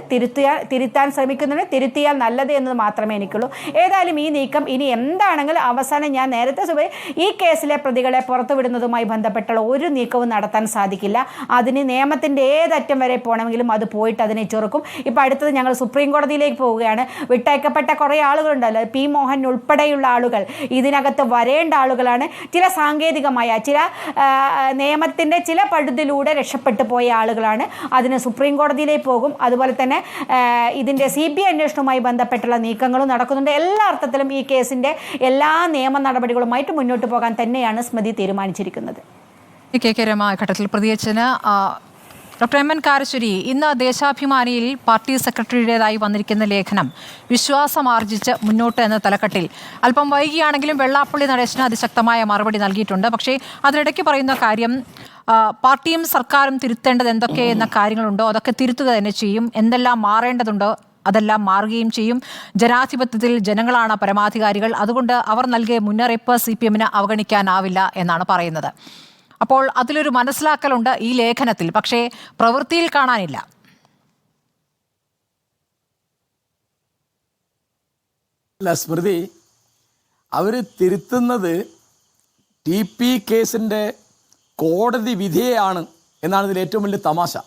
തിരുത്താൻ ശ്രമിക്കുന്നുണ്ട്, തിരുത്തിയാൽ നല്ലത് എന്നത് മാത്രമേ എനിക്കുള്ളൂ. ഏതായാലും ഈ നീക്കം ഇനി എന്താണെങ്കിലും അവസാനം ഞാൻ നേരത്തെ ഈ കേസിലെ പ്രതികളെ പുറത്തുവിടുന്നതുമായി ബന്ധപ്പെട്ടുള്ള ഒരു നീക്കവും നടത്താൻ സാധിക്കില്ല. അതിന് നിയമത്തിൻ്റെ ഏതറ്റം വരെ പോകണമെങ്കിലും അത് പോയിട്ട് അതിനെ ചെറുക്കും. ഇപ്പോൾ അടുത്തത് ഞങ്ങൾ സുപ്രീം കോടതിയിലേക്ക് പോവുകയാണ്. വിട്ടയക്കപ്പെട്ട കുറേ ആളുകളുണ്ടല്ലോ, P. മോഹൻ ഉൾപ്പെടെയുള്ള ആളുകൾ ഇതിനകത്ത് വരേണ്ട ആളുകളാണ്. ചില സാങ്കേതികമായ ചില നിയമത്തിൻ്റെ ചില പഴുതിലൂടെ രക്ഷപ്പെട്ടു പോയ ആളുകളാണ്. അതിന് സുപ്രീം കോടതിയിലേക്ക് പോകും. അതുപോലെ തന്നെ ഇതിൻ്റെ CBI അന്വേഷണവുമായി ബന്ധപ്പെട്ടുള്ള നീക്കങ്ങളും നടക്കുന്നുണ്ട്. എല്ലാ അർത്ഥത്തിലും ഈ കേസിൻ്റെ എല്ലാ നിയമ നടപടികളുമായിട്ട് മുന്നോട്ട് പോകാൻ തന്നെയാണ് സ്മൃതി തീരുമാനിച്ചിരിക്കുന്നത്. KK രമ ഘട്ടത്തിൽ പ്രതികരിച്ചതിന് ഡോക്ടർ MN കാരശ്ശേരി, ഇന്ന് ദേശാഭിമാനിയിൽ പാർട്ടി സെക്രട്ടറിയുടേതായി വന്നിരിക്കുന്ന ലേഖനം വിശ്വാസമാർജിച്ച് മുന്നോട്ട് എന്ന തലക്കെട്ടിൽ അല്പം വൈകിയാണെങ്കിലും വെള്ളാപ്പള്ളി നടേശന് അതിശക്തമായ മറുപടി നൽകിയിട്ടുണ്ട്. പക്ഷേ അതിനിടയ്ക്ക് പറയുന്ന കാര്യം, പാർട്ടിയും സർക്കാരും തിരുത്തേണ്ടത് എന്തൊക്കെ എന്ന കാര്യങ്ങളുണ്ടോ അതൊക്കെ തിരുത്തുക തന്നെ ചെയ്യും, എന്തെല്ലാം മാറേണ്ടതുണ്ടോ അതെല്ലാം മാറുകയും ചെയ്യും, ജനാധിപത്യത്തിൽ ജനങ്ങളാണ് പരമാധികാരികൾ, അതുകൊണ്ട് അവർ നൽകിയ മുന്നറിയിപ്പ് CPMന് അവഗണിക്കാനാവില്ല എന്നാണ് പറയുന്നത്. അപ്പോൾ അതിലൊരു മനസ്സിലാക്കലുണ്ട് ഈ ലേഖനത്തിൽ, പക്ഷേ പ്രവൃത്തിയിൽ കാണാനില്ല. അല്ല സ്മൃതി, അവർ തിരുത്തുന്നത് TP കേസിൻ്റെ കോടതി വിധിയെയാണ് എന്നാണ് ഇതിൽ ഏറ്റവും വലിയ തമാശ.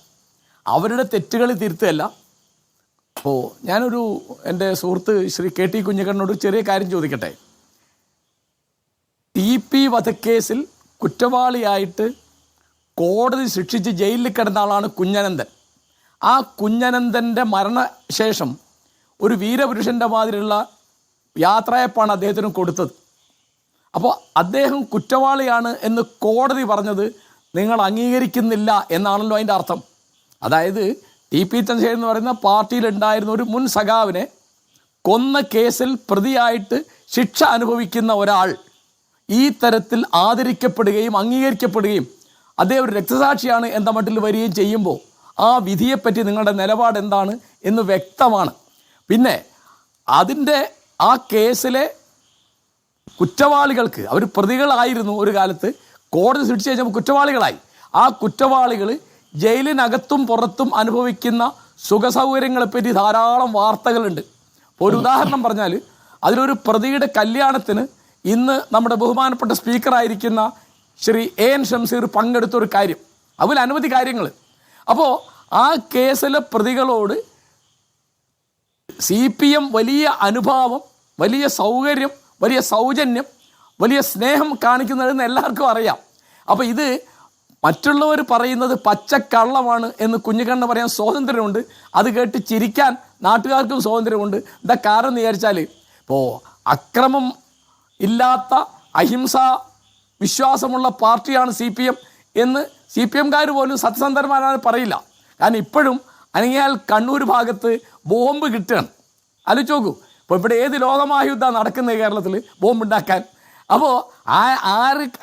അവരുടെ തെറ്റുകൾ തിരുത്തുകയല്ല. അപ്പോൾ ഞാനൊരു എൻ്റെ സുഹൃത്ത് ശ്രീ KT കുഞ്ഞിക്കണ്ണനോട് ചെറിയ കാര്യം ചോദിക്കട്ടെ. TP വധക്കേസിൽ കുറ്റവാളിയായിട്ട് കോടതി ശിക്ഷിച്ച് ജയിലിൽ കിടന്ന ആളാണ് കുഞ്ഞനന്തൻ. ആ കുഞ്ഞനന്തൻ്റെ മരണശേഷം ഒരു വീരപുരുഷൻ്റെ മാതിരിയുള്ള യാത്രയപ്പാണ് അദ്ദേഹത്തിന് കൊടുത്തത്. അപ്പോൾ അദ്ദേഹം കുറ്റവാളിയാണ് എന്ന് കോടതി പറഞ്ഞത് നിങ്ങൾ അംഗീകരിക്കുന്നില്ല എന്നാണല്ലോ അതിൻ്റെ അർത്ഥം. അതായത് TP ചന്ദ്രശേഖരൻ എന്ന് പറയുന്ന പാർട്ടിയിലുണ്ടായിരുന്ന ഒരു മുൻ സഖാവിനെ കൊന്ന കേസിൽ പ്രതിയായിട്ട് ശിക്ഷ അനുഭവിക്കുന്ന ഒരാൾ ഈ തരത്തിൽ ആദരിക്കപ്പെടുകയും അംഗീകരിക്കപ്പെടുകയും അദ്ദേഹം ഒരു രക്തസാക്ഷിയാണ് എന്ന മട്ടിൽ വരികയും ചെയ്യുമ്പോൾ ആ വിധിയെപ്പറ്റി നിങ്ങളുടെ നിലപാട് എന്താണ് എന്ന് വ്യക്തമാണ്. പിന്നെ അതിൻ്റെ ആ കേസിലെ കുറ്റവാളികൾക്ക്, അവർ പ്രതികളായിരുന്നു ഒരു കാലത്ത്, കോടതി ശിക്ഷിച്ച് കഴിഞ്ഞപ്പോൾ കുറ്റവാളികളായി. ആ കുറ്റവാളികൾ ജയിലിനകത്തും പുറത്തും അനുഭവിക്കുന്ന സുഖസൗകര്യങ്ങളെപ്പറ്റി ധാരാളം വാർത്തകളുണ്ട്. ഒരു ഉദാഹരണം പറഞ്ഞാൽ, അതിലൊരു പ്രതിയുടെ കല്യാണത്തിന് ഇന്ന് നമ്മുടെ ബഹുമാനപ്പെട്ട സ്പീക്കറായിരിക്കുന്ന ശ്രീ AN ഷംസീർ പങ്കെടുത്തൊരു കാര്യം, അതിൽ അനവധി കാര്യങ്ങൾ. അപ്പോൾ ആ കേസിലെ പ്രതികളോട് CPM വലിയ അനുഭാവം, വലിയ സൗകര്യം, വലിയ സൗജന്യം, വലിയ സ്നേഹം കാണിക്കുന്നതെന്ന് എല്ലാവർക്കും അറിയാം. അപ്പോൾ ഇത് മറ്റുള്ളവർ പറയുന്നത് പച്ചക്കള്ളമാണ് എന്ന് കുഞ്ഞിക്കണ്ണ പറയാൻ സ്വാതന്ത്ര്യമുണ്ട്. അത് കേട്ട് ചിരിക്കാൻ നാട്ടുകാർക്കും സ്വാതന്ത്ര്യമുണ്ട്. എന്താ കാരണം എന്ന് വിചാരിച്ചാൽ, ഇപ്പോൾ അക്രമം ഇല്ലാത്ത അഹിംസാ വിശ്വാസമുള്ള പാർട്ടിയാണ് CPM എന്ന് CPMകാർ പോലും സത്യസന്ധന്മാരാണ് പറയില്ല. കാരണം ഇപ്പോഴും അനങ്ങിയാൽ കണ്ണൂർ ഭാഗത്ത് ബോംബ് കിട്ടുകയാണ്. ആലോചിച്ച് നോക്കൂ. ഇപ്പോൾ ഇവിടെ ഏത് ലോകമഹായുദ്ധമാണ് നടക്കുന്നത് കേരളത്തിൽ ബോംബുണ്ടാക്കാൻ. അപ്പോൾ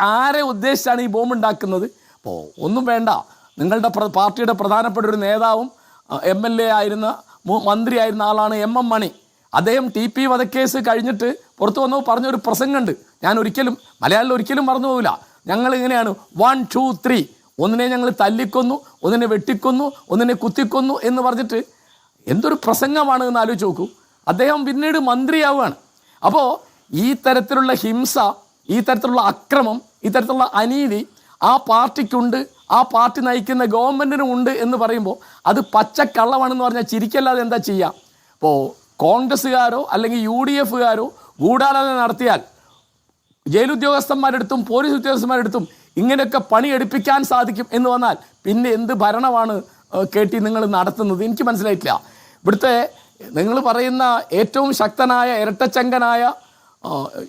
ആരെ ഉദ്ദേശിച്ചാണ് ഈ ബോംബ് ഉണ്ടാക്കുന്നത്? അപ്പോൾ ഒന്നും വേണ്ട, നിങ്ങളുടെ പാർട്ടിയുടെ പ്രധാനപ്പെട്ട ഒരു നേതാവും MLA ആയിരുന്ന മന്ത്രിയായിരുന്ന ആളാണ് MM മണി. അദ്ദേഹം TP വധക്കേസ് കഴിഞ്ഞിട്ട് പുറത്തു വന്നപ്പോൾ പറഞ്ഞൊരു പ്രസംഗമുണ്ട്, ഞാൻ മലയാളിൽ ഒരിക്കലും മറന്നു പോകില്ല. ഞങ്ങൾ ഇങ്ങനെയാണ് 1, 2, 3, ഒന്നിനെ ഞങ്ങൾ തല്ലിക്കൊന്നു, ഒന്നിനെ വെട്ടിക്കൊന്നു, ഒന്നിനെ കുത്തിക്കൊന്നു എന്ന് പറഞ്ഞിട്ട് എന്തൊരു പ്രസംഗമാണ് എന്ന് ആലോചിച്ച് നോക്കൂ. അദ്ദേഹം പിന്നീട് മന്ത്രിയാവുകയാണ്. അപ്പോൾ ഈ തരത്തിലുള്ള ഹിംസ, ഈ തരത്തിലുള്ള അക്രമം, ഈ തരത്തിലുള്ള അനീതി ആ പാർട്ടിക്കുണ്ട്, ആ പാർട്ടി നയിക്കുന്ന ഗവൺമെൻറ്റിനും ഉണ്ട് എന്ന് പറയുമ്പോൾ അത് പച്ചക്കള്ളമാണെന്ന് പറഞ്ഞാൽ ചിരിക്കല്ലാതെ എന്താ ചെയ്യുക? ഇപ്പോൾ കോൺഗ്രസ്സുകാരോ അല്ലെങ്കിൽ UDFകാരോ ഗൂഢാലോചന നടത്തിയാൽ ജയിലുദ്യോഗസ്ഥന്മാരെടുത്തും പോലീസ് ഉദ്യോഗസ്ഥന്മാരെടുത്തും ഇങ്ങനെയൊക്കെ പണിയെടുപ്പിക്കാൻ സാധിക്കും എന്ന് വന്നാൽ പിന്നെ എന്ത് ഭരണമാണ് KT നിങ്ങൾ നടത്തുന്നത്? എനിക്ക് മനസ്സിലായിട്ടില്ല. ഇവിടുത്തെ നിങ്ങൾ പറയുന്ന ഏറ്റവും ശക്തനായ ഇരട്ടച്ചങ്കനായ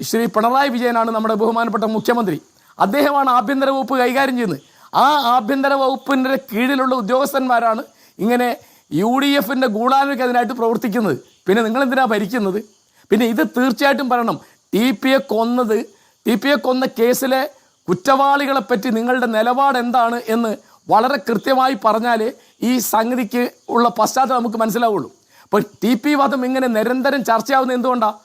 ശ്രീ പിണറായി വിജയനാണ് നമ്മുടെ ബഹുമാനപ്പെട്ട മുഖ്യമന്ത്രി. അദ്ദേഹമാണ് ആഭ്യന്തര വകുപ്പ് കൈകാര്യം ചെയ്യുന്നത്. ആ ആഭ്യന്തര വകുപ്പിൻ്റെ കീഴിലുള്ള ഉദ്യോഗസ്ഥന്മാരാണ് ഇങ്ങനെ UDFൻ്റെ ഗൂഢാലോചനയ്ക്കെതിരായിട്ട് പ്രവർത്തിക്കുന്നത്. പിന്നെ നിങ്ങളെന്തിനാണ് ഭരിക്കുന്നത്? പിന്നെ ഇത് തീർച്ചയായിട്ടും പറയണം. TP യെ കൊന്ന കേസിലെ കുറ്റവാളികളെപ്പറ്റി നിങ്ങളുടെ നിലപാട് എന്താണ് എന്ന് വളരെ കൃത്യമായി പറഞ്ഞാൽ ഈ സംഗതിക്ക് ഉള്ള പശ്ചാത്തലം നമുക്ക് മനസ്സിലാവുള്ളൂ. അപ്പോൾ TP വധം ഇങ്ങനെ നിരന്തരം ചർച്ചയാവുന്നത് എന്തുകൊണ്ടാണ്?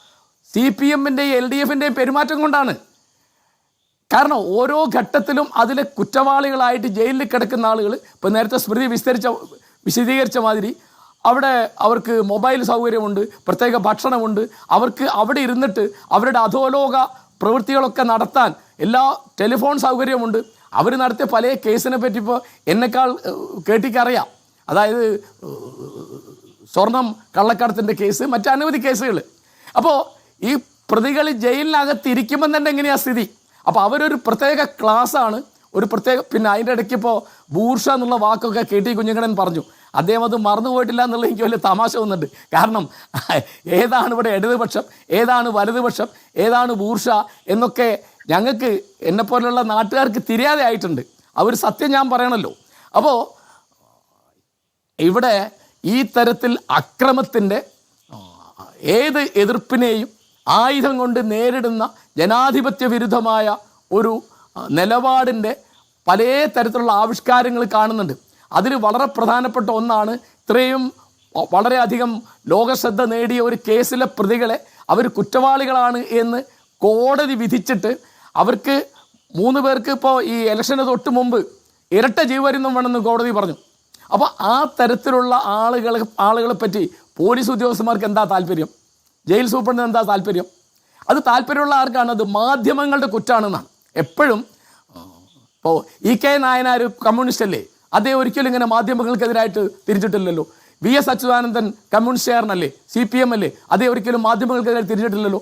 CPMൻ്റെയും LDFൻ്റെയും പെരുമാറ്റം കൊണ്ടാണ്. കാരണം ഓരോ ഘട്ടത്തിലും അതിലെ കുറ്റവാളികളായിട്ട് ജയിലിൽ കിടക്കുന്ന ആളുകൾ, ഇപ്പോൾ നേരത്തെ സ്മൃതി വിശദീകരിച്ച മാതിരി അവിടെ അവർക്ക് മൊബൈൽ സൗകര്യമുണ്ട്, പ്രത്യേക ഭക്ഷണമുണ്ട്, അവർക്ക് അവിടെ ഇരുന്നിട്ട് അവരുടെ അധോലോക പ്രവൃത്തികളൊക്കെ നടത്താൻ എല്ലാ ടെലിഫോൺ സൗകര്യമുണ്ട്. അവർ നടത്തിയ പല കേസിനെ പറ്റി ഇപ്പോൾ എന്നെക്കാൾ കേട്ടിക്കറിയാം. അതായത് സ്വർണം കള്ളക്കടത്തിൻ്റെ കേസ്, മറ്റനവധി കേസുകൾ. അപ്പോൾ ഈ പ്രതികൾ ജയിലിനകത്ത് ഇരിക്കുമ്പം തന്നെ എങ്ങനെയാണ് സ്ഥിതി? അപ്പോൾ അവരൊരു പ്രത്യേക ക്ലാസ്സാണ്, ഒരു പ്രത്യേക. പിന്നെ അതിൻ്റെ ഇടയ്ക്ക് ഇപ്പോൾ ബൂർഷ എന്നുള്ള വാക്കൊക്കെ KT കുഞ്ഞിക്കണ്ണൻ പറഞ്ഞു. അദ്ദേഹം അത് മറന്നുപോയിട്ടില്ല എന്നുള്ള എനിക്ക് വലിയ തമാശ വന്നിട്ടുണ്ട്. കാരണം ഏതാണ് ഇവിടെ ഇടതുപക്ഷം, ഏതാണ് വലതുപക്ഷം, ഏതാണ് ബൂർഷ എന്നൊക്കെ ഞങ്ങൾക്ക് എന്നെപ്പോലുള്ള നാട്ടുകാർക്ക് തിരിയാതെ ആയിട്ടുണ്ട്. അവർ സത്യം ഞാൻ പറയണമല്ലോ. അപ്പോൾ ഇവിടെ ഈ തരത്തിൽ അക്രമത്തിൻ്റെ ഏത് എതിർപ്പിനെയും ആയുധം കൊണ്ട് നേരിടുന്ന ജനാധിപത്യ വിരുദ്ധമായ ഒരു നിലപാടിൻ്റെ പല തരത്തിലുള്ള ആവിഷ്കാരങ്ങൾ കാണുന്നുണ്ട്. അതിൽ വളരെ പ്രധാനപ്പെട്ട ഒന്നാണ് ഇത്രയും വളരെയധികം ലോകശ്രദ്ധ നേടിയ ഒരു കേസിലെ പ്രതികളെ അവർ കുറ്റവാളികളാണ് എന്ന് കോടതി വിധിച്ചിട്ട് അവർക്ക് 3 പേർക്ക് ഇപ്പോൾ ഈ ഇലക്ഷന് തൊട്ട് മുമ്പ് ഇരട്ട ജീവപര്യന്തം വേണമെന്ന് കോടതി പറഞ്ഞു. അപ്പോൾ ആ തരത്തിലുള്ള ആളുകളെ പറ്റി പോലീസ് ഉദ്യോഗസ്ഥന്മാർക്ക് എന്താ താല്പര്യം? ജയിൽ സൂപ്രണ്ടിന് എന്താ താല്പര്യം? അത് താല്പര്യമുള്ള ആർക്കാണ്? അത് മാധ്യമങ്ങളുടെ കുറ്റാണെന്നാണ് എപ്പോഴും. ഇപ്പോൾ EK നായനാർ കമ്മ്യൂണിസ്റ്റ് അല്ലേ? അദ്ദേഹം ഒരിക്കലും ഇങ്ങനെ മാധ്യമങ്ങൾക്കെതിരായിട്ട് തിരിച്ചിട്ടില്ലല്ലോ. VS അച്യുതാനന്ദൻ കമ്മ്യൂണിസ്റ്റുകാരനല്ലേ? CPM അല്ലേ? അദ്ദേഹം ഒരിക്കലും മാധ്യമങ്ങൾക്കെതിരായി തിരിച്ചിട്ടില്ലല്ലോ.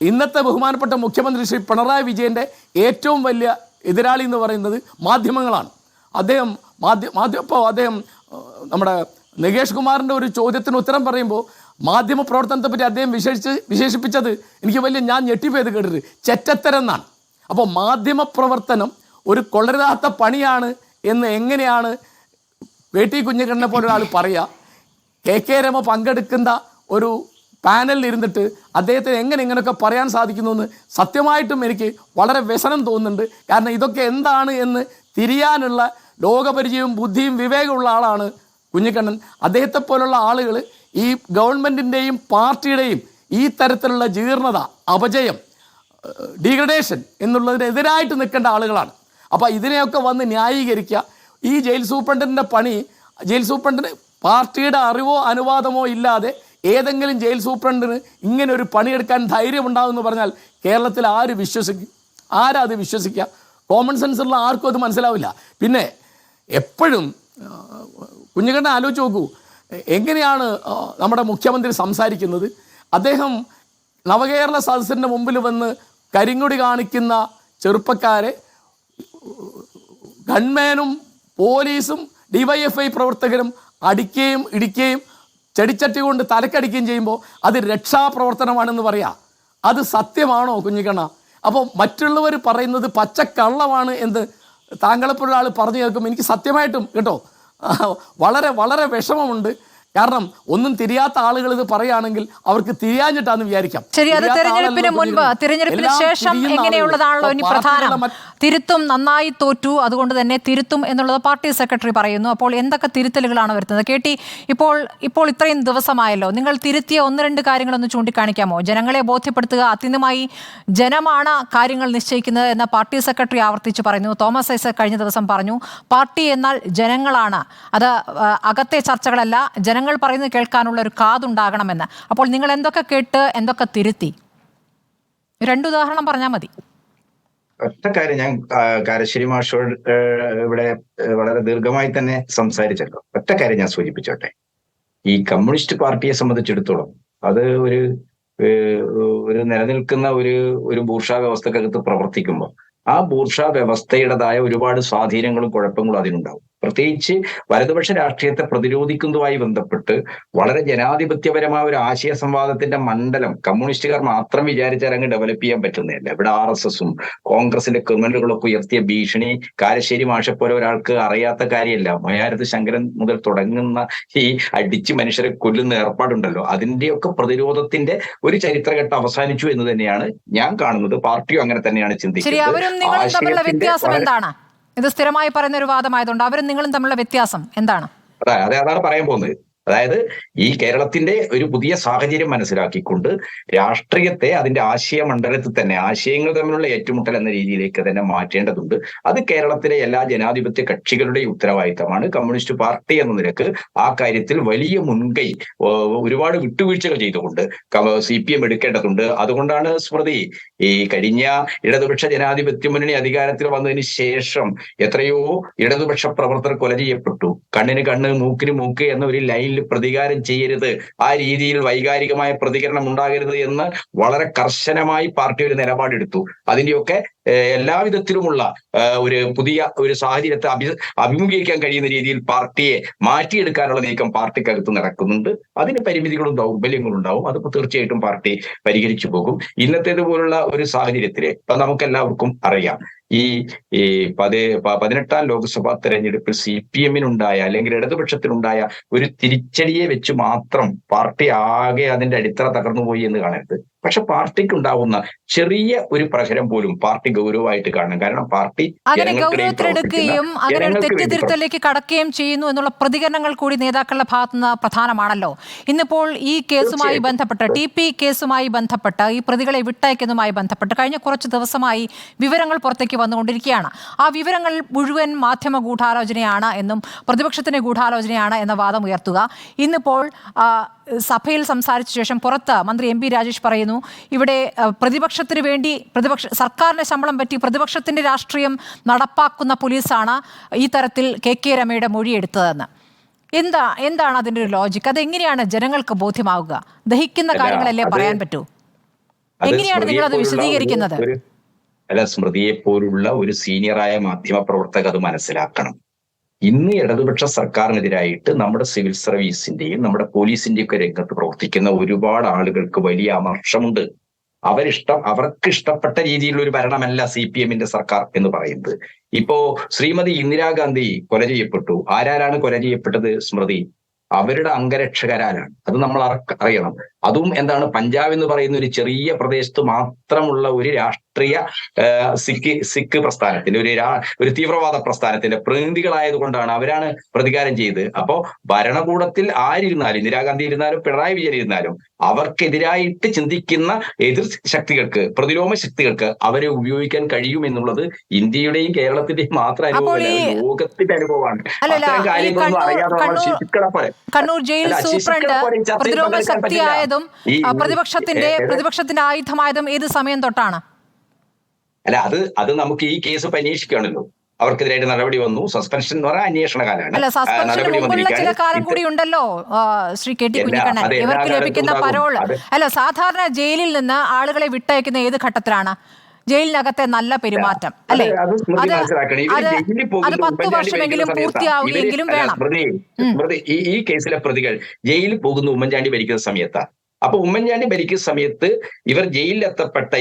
ഇന്നത്തെ ബഹുമാനപ്പെട്ട മുഖ്യമന്ത്രി ശ്രീ പിണറായി വിജയൻ്റെ ഏറ്റവും വലിയ എതിരാളി എന്ന് പറയുന്നത് മാധ്യമങ്ങളാണ്. അദ്ദേഹം ഇപ്പോൾ അദ്ദേഹം നമ്മുടെ നികേഷ് കുമാറിൻ്റെ ഒരു ചോദ്യത്തിന് ഉത്തരം പറയുമ്പോൾ മാധ്യമ പ്രവർത്തനത്തെ പറ്റി അദ്ദേഹം വിശേഷിപ്പിച്ചത് എനിക്ക് ഞാൻ ഞെട്ടിപ്പോയത് കേട്ടിട്ട് ചെറ്റത്തരം എന്നാണ്. അപ്പോൾ മാധ്യമ പ്രവർത്തനം ഒരു കൊള്ളരുതാത്ത പണിയാണ് എന്ന് എങ്ങനെയാണ് KT കുഞ്ഞിക്കണ്ണനെ പോലെ ഒരാൾ പറയുക? KK രമ പങ്കെടുക്കുന്ന ഒരു പാനലിൽ ഇരുന്നിട്ട് അദ്ദേഹത്തിന് ഇങ്ങനെയൊക്കെ പറയാൻ സാധിക്കുന്നു എന്ന് സത്യമായിട്ടും എനിക്ക് വളരെ വ്യസനം തോന്നുന്നുണ്ട്. കാരണം ഇതൊക്കെ എന്താണ് എന്ന് തിരിയാനുള്ള ലോകപരിചയവും ബുദ്ധിയും വിവേകമുള്ള ആളാണ് കുഞ്ഞിക്കണ്ണൻ. അദ്ദേഹത്തെ പോലുള്ള ആളുകൾ ഈ ഗവൺമെൻറ്റിൻ്റെയും പാർട്ടിയുടെയും ഈ തരത്തിലുള്ള ജീർണത, അപജയം, ഡീഗ്രഡേഷൻ എന്നുള്ളതിനെതിരായിട്ട് നിൽക്കേണ്ട ആളുകളാണ്. അപ്പോൾ ഇതിനെയൊക്കെ വന്ന് ന്യായീകരിക്കുക. ഈ ജയിൽ സൂപ്രണ്ടിൻ്റെ പണി, ജയിൽ സൂപ്രണ്ടിന് പാർട്ടിയുടെ അറിവോ അനുവാദമോ ഇല്ലാതെ ഏതെങ്കിലും ജയിൽ സൂപ്രണ്ടിന് ഇങ്ങനെ ഒരു പണിയെടുക്കാൻ ധൈര്യമുണ്ടാകുമെന്ന് പറഞ്ഞാൽ കേരളത്തിൽ ആര് വിശ്വസിക്കും? ആരാ അത് വിശ്വസിക്കുക? കോമൺ സെൻസ് ഉള്ള ആർക്കും അത് മനസ്സിലാവില്ല. പിന്നെ എപ്പോഴും കുഞ്ഞിക്കണ്ണൻ ആലോചിച്ച് നോക്കൂ, എങ്ങനെയാണ് നമ്മുടെ മുഖ്യമന്ത്രി സംസാരിക്കുന്നത്? അദ്ദേഹം നവകേരള സദസ്സിൻ്റെ മുമ്പിൽ വന്ന് കരിങ്കൊടി കാണിക്കുന്ന ചെറുപ്പക്കാരെ ഗൺമാനും പോലീസും DYFI പ്രവർത്തകരും അടിക്കുകയും ഇടിക്കുകയും ചെടിച്ചട്ടി കൊണ്ട് തലക്കടിക്കുകയും ചെയ്യുമ്പോൾ അത് രക്ഷാപ്രവർത്തനമാണെന്ന് പറയാം. അത് സത്യമാണോ കുഞ്ഞിക്കണ്ണ? അപ്പോൾ മറ്റുള്ളവർ പറയുന്നത് പച്ചക്കള്ളമാണ് എന്ന് താങ്കളെപ്പോലുള്ള ആൾ പറഞ്ഞു കേൾക്കുമ്പോൾ എനിക്ക് സത്യമായിട്ടും കേട്ടോ വളരെ വളരെ വിഷമമുണ്ട്. കാരണം ഒന്നും തിരിയാത്ത ആളുകൾ ഇത് പറയുകയാണെങ്കിൽ അവർക്ക് തിരിയാഞ്ഞിട്ടാന്ന് വിചാരിക്കാം. ശരി, അത് തിരഞ്ഞെടുപ്പിന് മുൻപ് തിരഞ്ഞെടുപ്പിന് ശേഷം എങ്ങനെയുള്ളതാണല്ലോ ഇനി പ്രധാനം. തിരുത്തും നന്നായി തോറ്റു, അതുകൊണ്ട് തന്നെ തിരുത്തും എന്നുള്ളത് പാർട്ടി സെക്രട്ടറി പറയുന്നു. അപ്പോൾ എന്തൊക്കെ തിരുത്തലുകളാണ് വരുന്നത്? KT, ഇപ്പോൾ ഇത്രയും ദിവസമായല്ലോ, നിങ്ങൾ തിരുത്തിയ 1-2 കാര്യങ്ങളൊന്ന് ചൂണ്ടിക്കാണിക്കാമോ? ജനങ്ങളെ ബോധ്യപ്പെടുത്തുക, അത്യന്തമായി ജനമാണ് കാര്യങ്ങൾ നിശ്ചയിക്കുന്നത് എന്ന് പാർട്ടി സെക്രട്ടറി ആവർത്തിച്ച് പറയുന്നു. തോമസ് ഐസക് കഴിഞ്ഞ ദിവസം പറഞ്ഞു, പാർട്ടി എന്നാൽ ജനങ്ങളാണ്, അത് അകത്തെ ചർച്ചകളല്ല, ജനങ്ങൾ പറയുന്നത് കേൾക്കാനുള്ള ഒരു കാതുണ്ടാകണമെന്ന്. അപ്പോൾ നിങ്ങൾ എന്തൊക്കെ കേട്ട് എന്തൊക്കെ തിരുത്തി? 2 ഉദാഹരണം പറഞ്ഞാൽ മതി. ഒറ്റ കാര്യം, ഞാൻ കാരശ്ശേരി മാഷോട് ഇവിടെ വളരെ ദീർഘമായി തന്നെ സംസാരിച്ചല്ലോ. ഒറ്റ കാര്യം ഞാൻ സൂചിപ്പിച്ചോട്ടെ. ഈ കമ്മ്യൂണിസ്റ്റ് പാർട്ടിയെ സംബന്ധിച്ചിടത്തോളം അത് ഒരു നിലനിൽക്കുന്ന ഒരു ബൂർഷാ വ്യവസ്ഥക്കകത്ത് പ്രവർത്തിക്കുമ്പോൾ ആ ബൂർഷാ വ്യവസ്ഥയുടേതായ ഒരുപാട് സ്വാധീനങ്ങളും കുഴപ്പങ്ങളും അതിനുണ്ടാവും. പ്രത്യേകിച്ച് വലതുപക്ഷ രാഷ്ട്രീയത്തെ പ്രതിരോധിക്കുന്നതുമായി ബന്ധപ്പെട്ട് വളരെ ജനാധിപത്യപരമായ ഒരു ആശയ സംവാദത്തിന്റെ മണ്ഡലം കമ്മ്യൂണിസ്റ്റുകാർ മാത്രം വിചാരിച്ചാൽ അങ്ങ് ഡെവലപ്പ് ചെയ്യാൻ പറ്റുന്നില്ല. ഇവിടെ RSSും കോൺഗ്രസിന്റെ ക്രിമിനലുകളൊക്കെ ഉയർത്തിയ ഭീഷണി കാരശ്ശേരി മാഷെ പോലെ ഒരാൾക്ക് അറിയാത്ത കാര്യമല്ല. മൊയാരത്ത് ശങ്കരൻ മുതൽ തുടങ്ങുന്ന ഈ അടിച്ച് മനുഷ്യരെ കൊല്ലുന്ന ഏർപ്പാടുണ്ടല്ലോ, അതിന്റെയൊക്കെ പ്രതിരോധത്തിന്റെ ഒരു ചരിത്രഘട്ടം അവസാനിച്ചു എന്ന് തന്നെയാണ് ഞാൻ കാണുന്നത്. പാർട്ടിയും അങ്ങനെ തന്നെയാണ് ചിന്തിക്കുന്നത്. നിങ്ങളും തമ്മിലുള്ള വ്യത്യാസം എന്താണ്? ഇത് സ്ഥിരമായി പറയുന്ന ഒരു വാദമായതുകൊണ്ട് അവരും നിങ്ങളും തമ്മിലുള്ള വ്യത്യാസം എന്താണ്? അതാണ് പറയാൻ പോകുന്നത്. അതായത് ഈ കേരളത്തിന്റെ ഒരു പുതിയ സാഹചര്യം മനസ്സിലാക്കിക്കൊണ്ട് രാഷ്ട്രീയത്തെ അതിന്റെ ആശയ മണ്ഡലത്തിൽ തന്നെ ആശയങ്ങൾ തമ്മിലുള്ള ഏറ്റുമുട്ടൽ എന്ന രീതിയിലേക്ക് തന്നെ മാറ്റേണ്ടതുണ്ട്. അത് കേരളത്തിലെ എല്ലാ ജനാധിപത്യ കക്ഷികളുടെയും ഉത്തരവാദിത്തമാണ്. കമ്മ്യൂണിസ്റ്റ് പാർട്ടി എന്ന നിലക്ക് ആ കാര്യത്തിൽ വലിയ മുൻകൈ ഒരുപാട് വിട്ടുവീഴ്ചകൾ ചെയ്തുകൊണ്ട് CPM എടുക്കേണ്ടതുണ്ട്. അതുകൊണ്ടാണ് സ്മൃതി, ഈ കഴിഞ്ഞ ഇടതുപക്ഷ ജനാധിപത്യ മുന്നണി അധികാരത്തിൽ വന്നതിന് ശേഷം എത്രയോ ഇടതുപക്ഷ പ്രവർത്തകർ കൊല ചെയ്യപ്പെട്ടു. കണ്ണിന് കണ്ണ് മൂക്കിന് മൂക്ക് എന്ന ഒരു ലൈനിൽ പ്രതികാരം ചെയ്യരുത്, ആ രീതിയിൽ വൈകാരികമായ പ്രതികരണം ഉണ്ടാകരുത് എന്ന് വളരെ കർശനമായി പാർട്ടി ഒരു നിലപാടെടുത്തു. അതിന്റെയൊക്കെ എല്ലാവിധത്തിലുമുള്ള ഒരു പുതിയ ഒരു സാഹചര്യത്തെ അഭിമുഖീകരിക്കാൻ കഴിയുന്ന രീതിയിൽ പാർട്ടിയെ മാറ്റിയെടുക്കാനുള്ള നീക്കം പാർട്ടിക്കകത്ത് നടക്കുന്നുണ്ട്. അതിന് പരിമിതികളും ദൗർബല്യങ്ങളും ഉണ്ടാവും. അതിപ്പോൾ തീർച്ചയായിട്ടും പാർട്ടി പരിഹരിച്ചു പോകും. ഇന്നത്തേതുപോലുള്ള ഒരു സാഹചര്യത്തില് ഇപ്പൊ നമുക്കെല്ലാവർക്കും അറിയാം, ഈ 18ാം ലോക്സഭാ തെരഞ്ഞെടുപ്പിൽ CPM-നുണ്ടായ അല്ലെങ്കിൽ ഇടതുപക്ഷത്തിനുണ്ടായ ഒരു തിരിച്ചടിയെ വെച്ച് മാത്രം പാർട്ടി ആകെ അതിന്റെ അടിത്തറ തകർന്നുപോയി എന്ന് കാണരുത്. പക്ഷെ പാർട്ടിക്ക് ഉണ്ടാവുന്ന ചെറിയ ഒരു പ്രഹരം പോലും പാർട്ടി ഗൗരവമായിട്ട് കാണണം. കാരണം പാർട്ടി അങ്ങനെ ഗൗരവത്തിലെടുക്കുകയും അങ്ങനെ ഒരു തെറ്റിദ്ധരുത്തലിലേക്ക് കടക്കുകയും ചെയ്യുന്നു എന്നുള്ള പ്രതികരണങ്ങൾ കൂടി നേതാക്കളുടെ ഭാഗത്തുനിന്ന് പ്രധാനമാണല്ലോ. ഇന്നിപ്പോൾ ഈ കേസുമായി ബന്ധപ്പെട്ട് TP കേസുമായി ബന്ധപ്പെട്ട് ഈ പ്രതികളെ വിട്ടയക്കുന്നതുമായി ബന്ധപ്പെട്ട് കഴിഞ്ഞ കുറച്ച് ദിവസമായി വിവരങ്ങൾ പുറത്തേക്ക് വന്നുകൊണ്ടിരിക്കുകയാണ്. ആ വിവരങ്ങൾ മുഴുവൻ മാധ്യമ ഗൂഢാലോചനയാണ് എന്നും പ്രതിപക്ഷത്തിന്റെ ഗൂഢാലോചനയാണ് എന്ന വാദം ഉയർത്തുക. ഇന്നിപ്പോൾ സഭയിൽ സംസാരിച്ച ശേഷം പുറത്ത് മന്ത്രി MP രാജേഷ് പറയുന്നു, ഇവിടെ പ്രതിപക്ഷത്തിന് വേണ്ടി സർക്കാരിന്റെ ശമ്പളം പറ്റി പ്രതിപക്ഷത്തിന്റെ രാഷ്ട്രീയം നടപ്പാക്കുന്ന പോലീസാണ് ഈ തരത്തിൽ KK രമയുടെ മൊഴിയെടുത്തതെന്ന്. എന്താണ് അതിന്റെ ഒരു ലോജിക്ക്? അതെങ്ങനെയാണ് ജനങ്ങൾക്ക് ബോധ്യമാവുക? ദഹിക്കുന്ന കാര്യങ്ങളല്ലേ പറയാൻ പറ്റൂ. എങ്ങനെയാണ് നിങ്ങൾ അത് വിശദീകരിക്കുന്നത്? സ്മൃതിയെ പോലുള്ള ഒരു സീനിയറായ മാധ്യമ പ്രവർത്തക അത് മനസ്സിലാക്കണം. ഇന്ന് ഇടതുപക്ഷ സർക്കാരിനെതിരായിട്ട് നമ്മുടെ സിവിൽ സർവീസിന്റെയും നമ്മുടെ പോലീസിന്റെയും ഒക്കെ രംഗത്ത് പ്രവർത്തിക്കുന്ന ഒരുപാട് ആളുകൾക്ക് വലിയ അമർഷമുണ്ട്. അവർക്ക് ഇഷ്ടപ്പെട്ട രീതിയിലുള്ള ഒരു ഭരണമല്ല CPM-ന്റെ സർക്കാർ എന്ന് പറയുന്നത്. ഇപ്പോ ശ്രീമതി ഇന്ദിരാഗാന്ധി കൊല ചെയ്യപ്പെട്ടു. ആരാലാണ് കൊല ചെയ്യപ്പെട്ടത്? സ്മൃതി, അവരുടെ അംഗരക്ഷകരാലാണ്. അത് നമ്മൾ അറിയണം. അതും എന്താണ്, പഞ്ചാബ് എന്ന് പറയുന്ന ഒരു ചെറിയ പ്രദേശത്ത് മാത്രമുള്ള ഒരു രാഷ്ട്രീയ സിഖ് പ്രസ്ഥാനത്തിന്റെ ഒരു തീവ്രവാദ പ്രസ്ഥാനത്തിന്റെ പ്രതിനിധികളായതുകൊണ്ടാണ് അവരാണ് പ്രതികാരം ചെയ്തത്. അപ്പോ ഭരണകൂടത്തിൽ ആരിരുന്നാലും, ഇന്ദിരാഗാന്ധി ഇരുന്നാലും പിണറായി വിജയൻ ഇരുന്നാലും, അവർക്കെതിരായിട്ട് ചിന്തിക്കുന്ന എതിർ ശക്തികൾക്ക്, പ്രതിലോമ ശക്തികൾക്ക് അവരെ ഉപയോഗിക്കാൻ കഴിയുമെന്നുള്ളത് ഇന്ത്യയുടെയും കേരളത്തിന്റെയും മാത്രം അനുഭവമല്ല, ലോകത്തിന്റെ അനുഭവമാണ്. അത്തരം കാര്യങ്ങളൊന്നും അറിയാതെ കണ്ണൂർ ജയിൽ സൂപ്രണ്ട് പ്രതിരോധ ശക്തിയായതും പ്രതിപക്ഷത്തിന്റെ ആയുധമായതും ഏത് സമയം തൊട്ടാണ്? അല്ല, അത് നമുക്ക് ഈ കേസ് ഇപ്പൊ അന്വേഷിക്കുകയാണല്ലോ. അവർക്കെതിരായിട്ട് നടപടി വന്നു. സസ്പെൻഷൻ എന്ന് പറഞ്ഞാൽ അന്വേഷണ കാലമാണ്. ചില കാലം കൂടി ഉണ്ടല്ലോ ശ്രീ KT കുഞ്ഞിക്കണ്ണൻ. ഇവർക്ക് ലഭിക്കുന്ന പരോൾ സാധാരണ ജയിലിൽ നിന്ന് ആളുകളെ വിട്ടയക്കുന്ന ഏത് ഘട്ടത്തിലാണ്? ജയിലിനകത്തെ നല്ല പെരുമാറ്റം അല്ലെ? അത് 10 വർഷമെങ്കിലും പൂർത്തിയാവുകയെങ്കിലും വേണം. ഈ കേസിലെ പ്രതികൾ ജയിലിൽ പോകുന്ന ഉമ്മൻചാണ്ടി ഭരിക്കുന്ന സമയത്താണ്. അപ്പൊ ഉമ്മൻചാണ്ടി ഭരിക്കുന്ന സമയത്ത് ഇവർ ജയിലിലെത്തപ്പെട്ട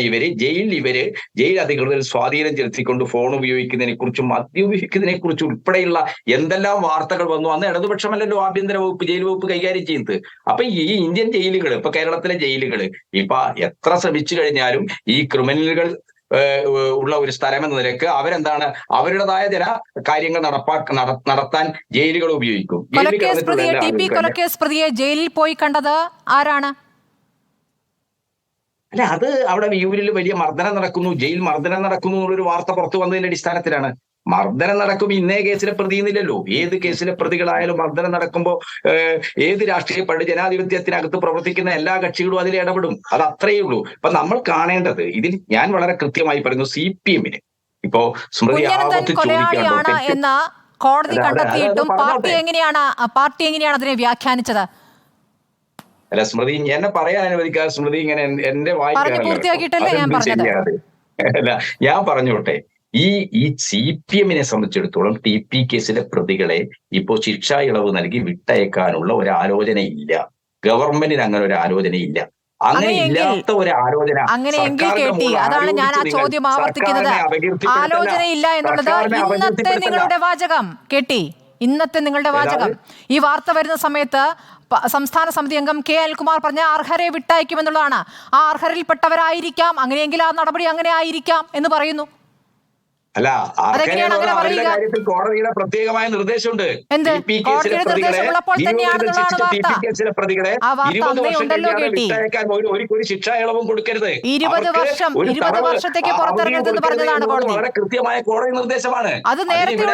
ജയിൽ അധികൃതർ സ്വാധീനം ചെലുത്തിക്കൊണ്ട് ഫോൺ ഉപയോഗിക്കുന്നതിനെ കുറിച്ചും മദ്യം ഉപയോഗിക്കുന്നതിനെ കുറിച്ചും ഉൾപ്പെടെയുള്ള എന്തെല്ലാം വാർത്തകൾ വന്നു. അന്ന് ഇടതുപക്ഷമല്ലല്ലോ ആഭ്യന്തര വകുപ്പ് ജയിൽ വകുപ്പ് കൈകാര്യം ചെയ്യുന്നത്. അപ്പൊ ഈ ഇന്ത്യൻ ജയിലുകൾ, ഇപ്പൊ കേരളത്തിലെ ജയിലുകൾ ഇപ്പൊ എത്ര ശ്രമിച്ചു കഴിഞ്ഞാലും ഈ ക്രിമിനലുകൾ ഉള്ള ഒരു സ്ഥലം എന്ന നിലക്ക് അവരെന്താണ് അവരുടേതായ ചില കാര്യങ്ങൾ നടത്താൻ ജയിലുകൾ ഉപയോഗിക്കും. കൊലക്കേസ് പ്രതിയെ ജയിലിൽ പോയി കണ്ടത് ആരാണ്? അല്ല, അത് അവിടെ വിയൂരിൽ വലിയ മർദ്ദനം നടക്കുന്നു, ജയിൽ മർദ്ദനം നടക്കുന്നു എന്നുള്ളൊരു വാർത്ത പുറത്തു വന്നതിന്റെ അടിസ്ഥാനത്തിലാണ്. മർദ്ദനം നടക്കും ഇന്നേ കേസിലെ പ്രതിന്നില്ലല്ലോ. ഏത് കേസിലെ പ്രതികളായാലും മർദ്ദനം നടക്കുമ്പോൾ ഏത് രാഷ്ട്രീയ ജനാധിപത്യത്തിനകത്ത് പ്രവർത്തിക്കുന്ന എല്ലാ കക്ഷികളും അതിൽ ഇടപെടും. അത് അത്രയേ ഉള്ളൂ. അപ്പൊ നമ്മൾ കാണേണ്ടത് ഇതിൽ ഞാൻ വളരെ കൃത്യമായി പറയുന്നു, CPM-ന് ഇപ്പോ സ്മൃതി കൊലയാളിയാണ് എന്ന് കോടതി കണ്ടെത്തിയിട്ടും പാർട്ടി എങ്ങനെയാണ് അതിനെ വ്യാഖ്യാനിച്ചത്? അല്ല സ്മൃതി, എന്നെ പറയാൻ അനുവദിക്കാതെ സ്മൃതി ഇങ്ങനെ എന്റെ അല്ല ഞാൻ പറഞ്ഞോട്ടെ. ഈ CPM-നെ സംബന്ധിച്ചിടത്തോളം TP കേസിലെ പ്രതികളെ ഇപ്പോ ശിക്ഷാ ഇളവ് നൽകി വിട്ടയക്കാനുള്ള ഒരു ആലോചനയില്ല. ഗവൺമെന്റിന് അങ്ങനെ ഒരു ആലോചനയില്ല. അങ്ങനെ ഇല്ലാത്ത ഒരു ആലോചന അതാണ് ഞാൻ ആ ചോദ്യം ആവർത്തിക്കുന്നത്. ആലോചനയില്ല എന്നുള്ളത് ഇന്നത്തെ നിങ്ങളുടെ വാചകം ഇന്നത്തെ നിങ്ങളുടെ വാചകം. ഈ വാർത്ത വരുന്ന സമയത്ത് സംസ്ഥാന സമിതി അംഗം K. അനിൽകുമാർ പറഞ്ഞ അർഹരെ വിട്ടയക്കുമെന്നുള്ളതാണ്. ആ അർഹരിൽപ്പെട്ടവരായിരിക്കാം, അങ്ങനെയെങ്കിൽ ആ നടപടി അങ്ങനെ ആയിരിക്കാം എന്ന് പറയുന്നു. അല്ല, കാര്യത്തിൽ കോടതിയുടെ പ്രത്യേകമായ നിർദ്ദേശമുണ്ട്. പ്രതികളെ 20 വർഷം വിട്ടയക്കാൻ ഒരു ശിക്ഷാ ഇളവും കൊടുക്കരുത്. 20 വർഷത്തേക്ക് പുറത്തിറങ്ങരുതെന്ന് പറഞ്ഞതാണ് കോടതി. വളരെ കൃത്യമായ കോടതി നിർദ്ദേശമാണ്. അത് നേരത്തെ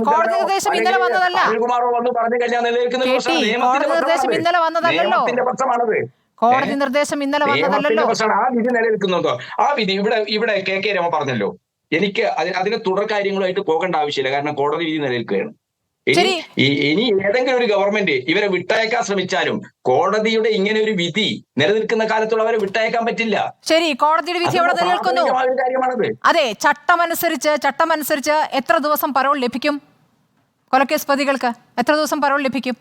കോടതി നിർദ്ദേശം ഇന്നലെ വന്നതല്ല. അനിൽകുമാറോ വന്ന് പറഞ്ഞു കഴിഞ്ഞാൽ നിലനിൽക്കുന്ന നിർദ്ദേശം ഇന്നലെ വന്നതല്ലോ. കോടതി നിർദ്ദേശം ഇന്നലെ വന്നതല്ലോ. ആ വിധി നിലനിൽക്കുന്നുണ്ടോ? ആ വിധി ഇവിടെ KK രമ പറഞ്ഞല്ലോ. എനിക്ക് അതിന് തുടർ കാര്യങ്ങളായിട്ട് പോകേണ്ട ആവശ്യമില്ല, കാരണം കോടതി വിധി നിലനിൽക്കുകയാണ്. ഇനി ഏതെങ്കിലും ഒരു ഗവൺമെന്റ് ഇവരെ വിട്ടയക്കാൻ ശ്രമിച്ചാലും കോടതിയുടെ ഇങ്ങനെ ഒരു വിധി നിലനിൽക്കുന്ന കാലത്തോളം അവരെ വിട്ടയക്കാൻ പറ്റില്ല. ശരി, കോടതിയുടെ വിധി അവിടെ നിലനിൽക്കുന്നു. അതെ, ചട്ടമനുസരിച്ച് എത്ര ദിവസം പരോൾ ലഭിക്കും? കൊലക്കേസ് പ്രതികൾക്ക് എത്ര ദിവസം പരോൾ ലഭിക്കും?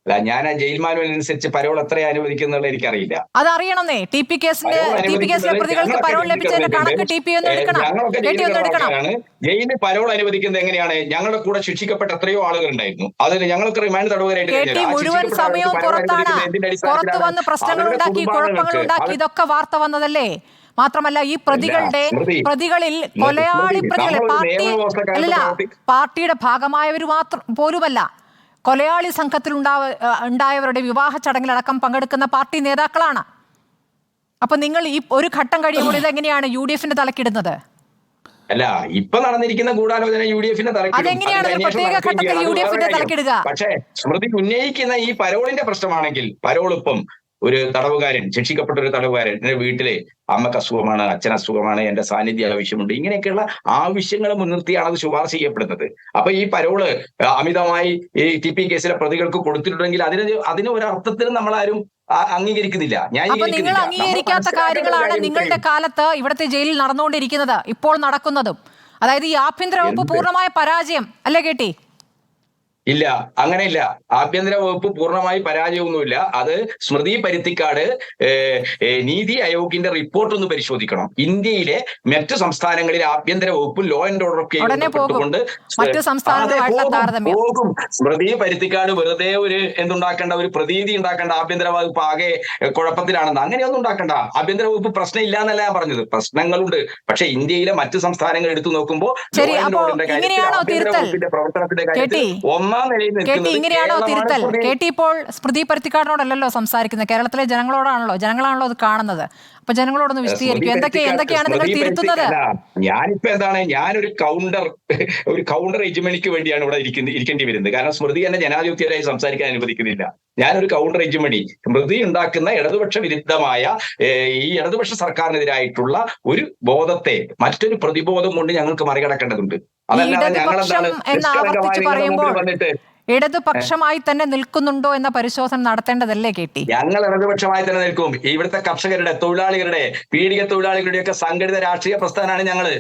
അല്ല, ഞാൻ ആ ജയിൽ മാനുവൽ അനുസരിച്ച് പരോൾ എത്ര അനുവദിക്കുന്നുള്ള എനിക്കറിയില്ല. അതറിയണമെന്നേ. TP കേസിലെ പ്രതികൾക്ക് പരോൾ ലഭിച്ചതിന്റെ കണക്ക് ജയിലിന് പരോൾ അനുവദിക്കുന്നത് എങ്ങനെയാണ്? ഞങ്ങളുടെ കൂടെ ശിക്ഷിക്കപ്പെട്ട എത്രയോ ആളുകൾ ഉണ്ടായിരുന്നു. അതിന് ഞങ്ങൾക്ക് റിമാൻഡ് തടവുകാരായിട്ട് മുഴുവൻ സമയവും പുറത്തു വന്ന് പ്രശ്നങ്ങൾ ഉണ്ടാക്കി, കുഴപ്പങ്ങൾ ഉണ്ടാക്കി, ഇതൊക്കെ വാർത്ത വന്നതല്ലേ? മാത്രമല്ല ഈ പ്രതികളിൽ കൊലയാളി പ്രതികളെ പാർട്ടിയുടെ ഭാഗമായവർ പോലുമല്ല, കൊലയാളി സംഘത്തിൽ ഉണ്ടായവരുടെ വിവാഹ ചടങ്ങിലടക്കം പങ്കെടുക്കുന്ന പാർട്ടി നേതാക്കളാണ്. അപ്പൊ നിങ്ങൾ ഈ ഒരു ഘട്ടം കഴിയുമ്പോൾ ഇതെങ്ങനെയാണ് UDF-ന്റെ തലക്കിടുന്നത്? അല്ല, ഇപ്പൊ നടന്നിരിക്കുന്ന ഗൂഢാലോചന UDF-ന്റെ തലക്കിടുക. പക്ഷേ സ്മൃതി ഉന്നയിക്കുന്ന ഈ പരോളിന്റെ പ്രശ്നമാണെങ്കിൽ, പരോളിപ്പം ഒരു തടവുകാരൻ, ശിക്ഷിക്കപ്പെട്ട ഒരു തടവുകാരൻ എന്റെ വീട്ടിലെ അമ്മക്ക് അസുഖമാണ്, അച്ഛൻ അസുഖമാണ്, എന്റെ സാന്നിധ്യം ആവശ്യമുണ്ട്, ഇങ്ങനെയൊക്കെയുള്ള ആവശ്യങ്ങൾ മുൻനിർത്തിയാണ് അത് ശുപാർശ ചെയ്യപ്പെടുന്നത്. അപ്പൊ ഈ പരോള് അമിതമായി ഈ TP കേസിലെ പ്രതികൾക്ക് കൊടുത്തിട്ടുണ്ടെങ്കിൽ അതിന് ഒരർത്ഥത്തിൽ നമ്മളാരും അംഗീകരിക്കുന്നില്ല. നിങ്ങൾ അംഗീകരിക്കാത്ത കാര്യങ്ങളാണ് നിങ്ങളുടെ കാലത്ത് ഇവിടുത്തെ ജയിലിൽ നടന്നുകൊണ്ടിരിക്കുന്നത്, ഇപ്പോൾ നടക്കുന്നതും. അതായത് ഈ ആഭ്യന്തര വകുപ്പ് പൂർണ്ണമായ പരാജയം അല്ലേ KT? ഇല്ല, അങ്ങനെയില്ല. ആഭ്യന്തര വകുപ്പ് പൂർണ്ണമായി പരാജയമൊന്നുമില്ല. അത് സ്മൃതി പരുത്തിക്കാട് നീതി ആയോഗിന്റെ റിപ്പോർട്ട് ഒന്ന് പരിശോധിക്കണം. ഇന്ത്യയിലെ മറ്റു സംസ്ഥാനങ്ങളിലെ ആഭ്യന്തര വകുപ്പ് ലോ ആൻഡ് ഓർഡർ ഒക്കെ പോകും. സ്മൃതി പരുത്തിക്കാട് വെറുതെ എന്തുണ്ടാക്കേണ്ട ഒരു പ്രതീതി ഉണ്ടാക്കേണ്ട ആഭ്യന്തര വകുപ്പ് ആകെ കുഴപ്പത്തിലാണെന്ന് അങ്ങനെയൊന്നും ഉണ്ടാക്കണ്ട. ആഭ്യന്തര വകുപ്പ് പ്രശ്നം ഇല്ല എന്നല്ല ഞാൻ പറഞ്ഞത്, പ്രശ്നങ്ങളുണ്ട്. പക്ഷെ ഇന്ത്യയിലെ മറ്റു സംസ്ഥാനങ്ങൾ എടുത്തു നോക്കുമ്പോൾ പ്രവർത്തനത്തിന്റെ കാര്യത്തിൽ ഇങ്ങനെയാണോ തിരുത്തൽ? KT ഇപ്പോൾ സ്മൃതി പരുത്തിക്കാടിനോടല്ലോ സംസാരിക്കുന്നത്, കേരളത്തിലെ ജനങ്ങളാണല്ലോ അത് കാണുന്നത്. അപ്പൊ ജനങ്ങളോടൊന്ന് വിശദീകരിക്കും, എന്തൊക്കെയാണ് നിങ്ങൾ തിരുത്തുന്നത്? ഞാനിപ്പോ ഞാനൊരു കൗണ്ടർ ഹെജിമണിക്ക് വേണ്ടിയാണ് ഇവിടെ ഇരിക്കേണ്ടി വരുന്നത്. കാരണം സ്മൃതി എന്നെ ജനാധിപത്യരായി സംസാരിക്കാൻ അനുവദിക്കുന്നില്ല. ഞാനൊരു കൗണ്ടർ ഹെജിമണി, സ്മൃതി ഉണ്ടാക്കുന്ന ഇടതുപക്ഷ വിരുദ്ധമായ ഈ ഇടതുപക്ഷ സർക്കാരിനെതിരായിട്ടുള്ള ഒരു ബോധത്തെ മറ്റൊരു പ്രതിബോധം കൊണ്ട് ഞങ്ങൾക്ക് മറികടക്കേണ്ടതുണ്ട്. അതല്ലാതെ വന്നിട്ട് ഇടതുപക്ഷമായി തന്നെ നിൽക്കുന്നുണ്ടോ എന്ന പരിശോധന നടത്തേണ്ടതല്ലേ KT? ഞങ്ങൾ ഇടതുപക്ഷമായി തന്നെ നിൽക്കും. ഇവിടുത്തെ കർഷകരുടെ, തൊഴിലാളികളുടെ, പീഡിക തൊഴിലാളികളുടെ ഒക്കെ സംഘടിത രാഷ്ട്രീയ പ്രസ്ഥാനമാണ് ഞങ്ങള്.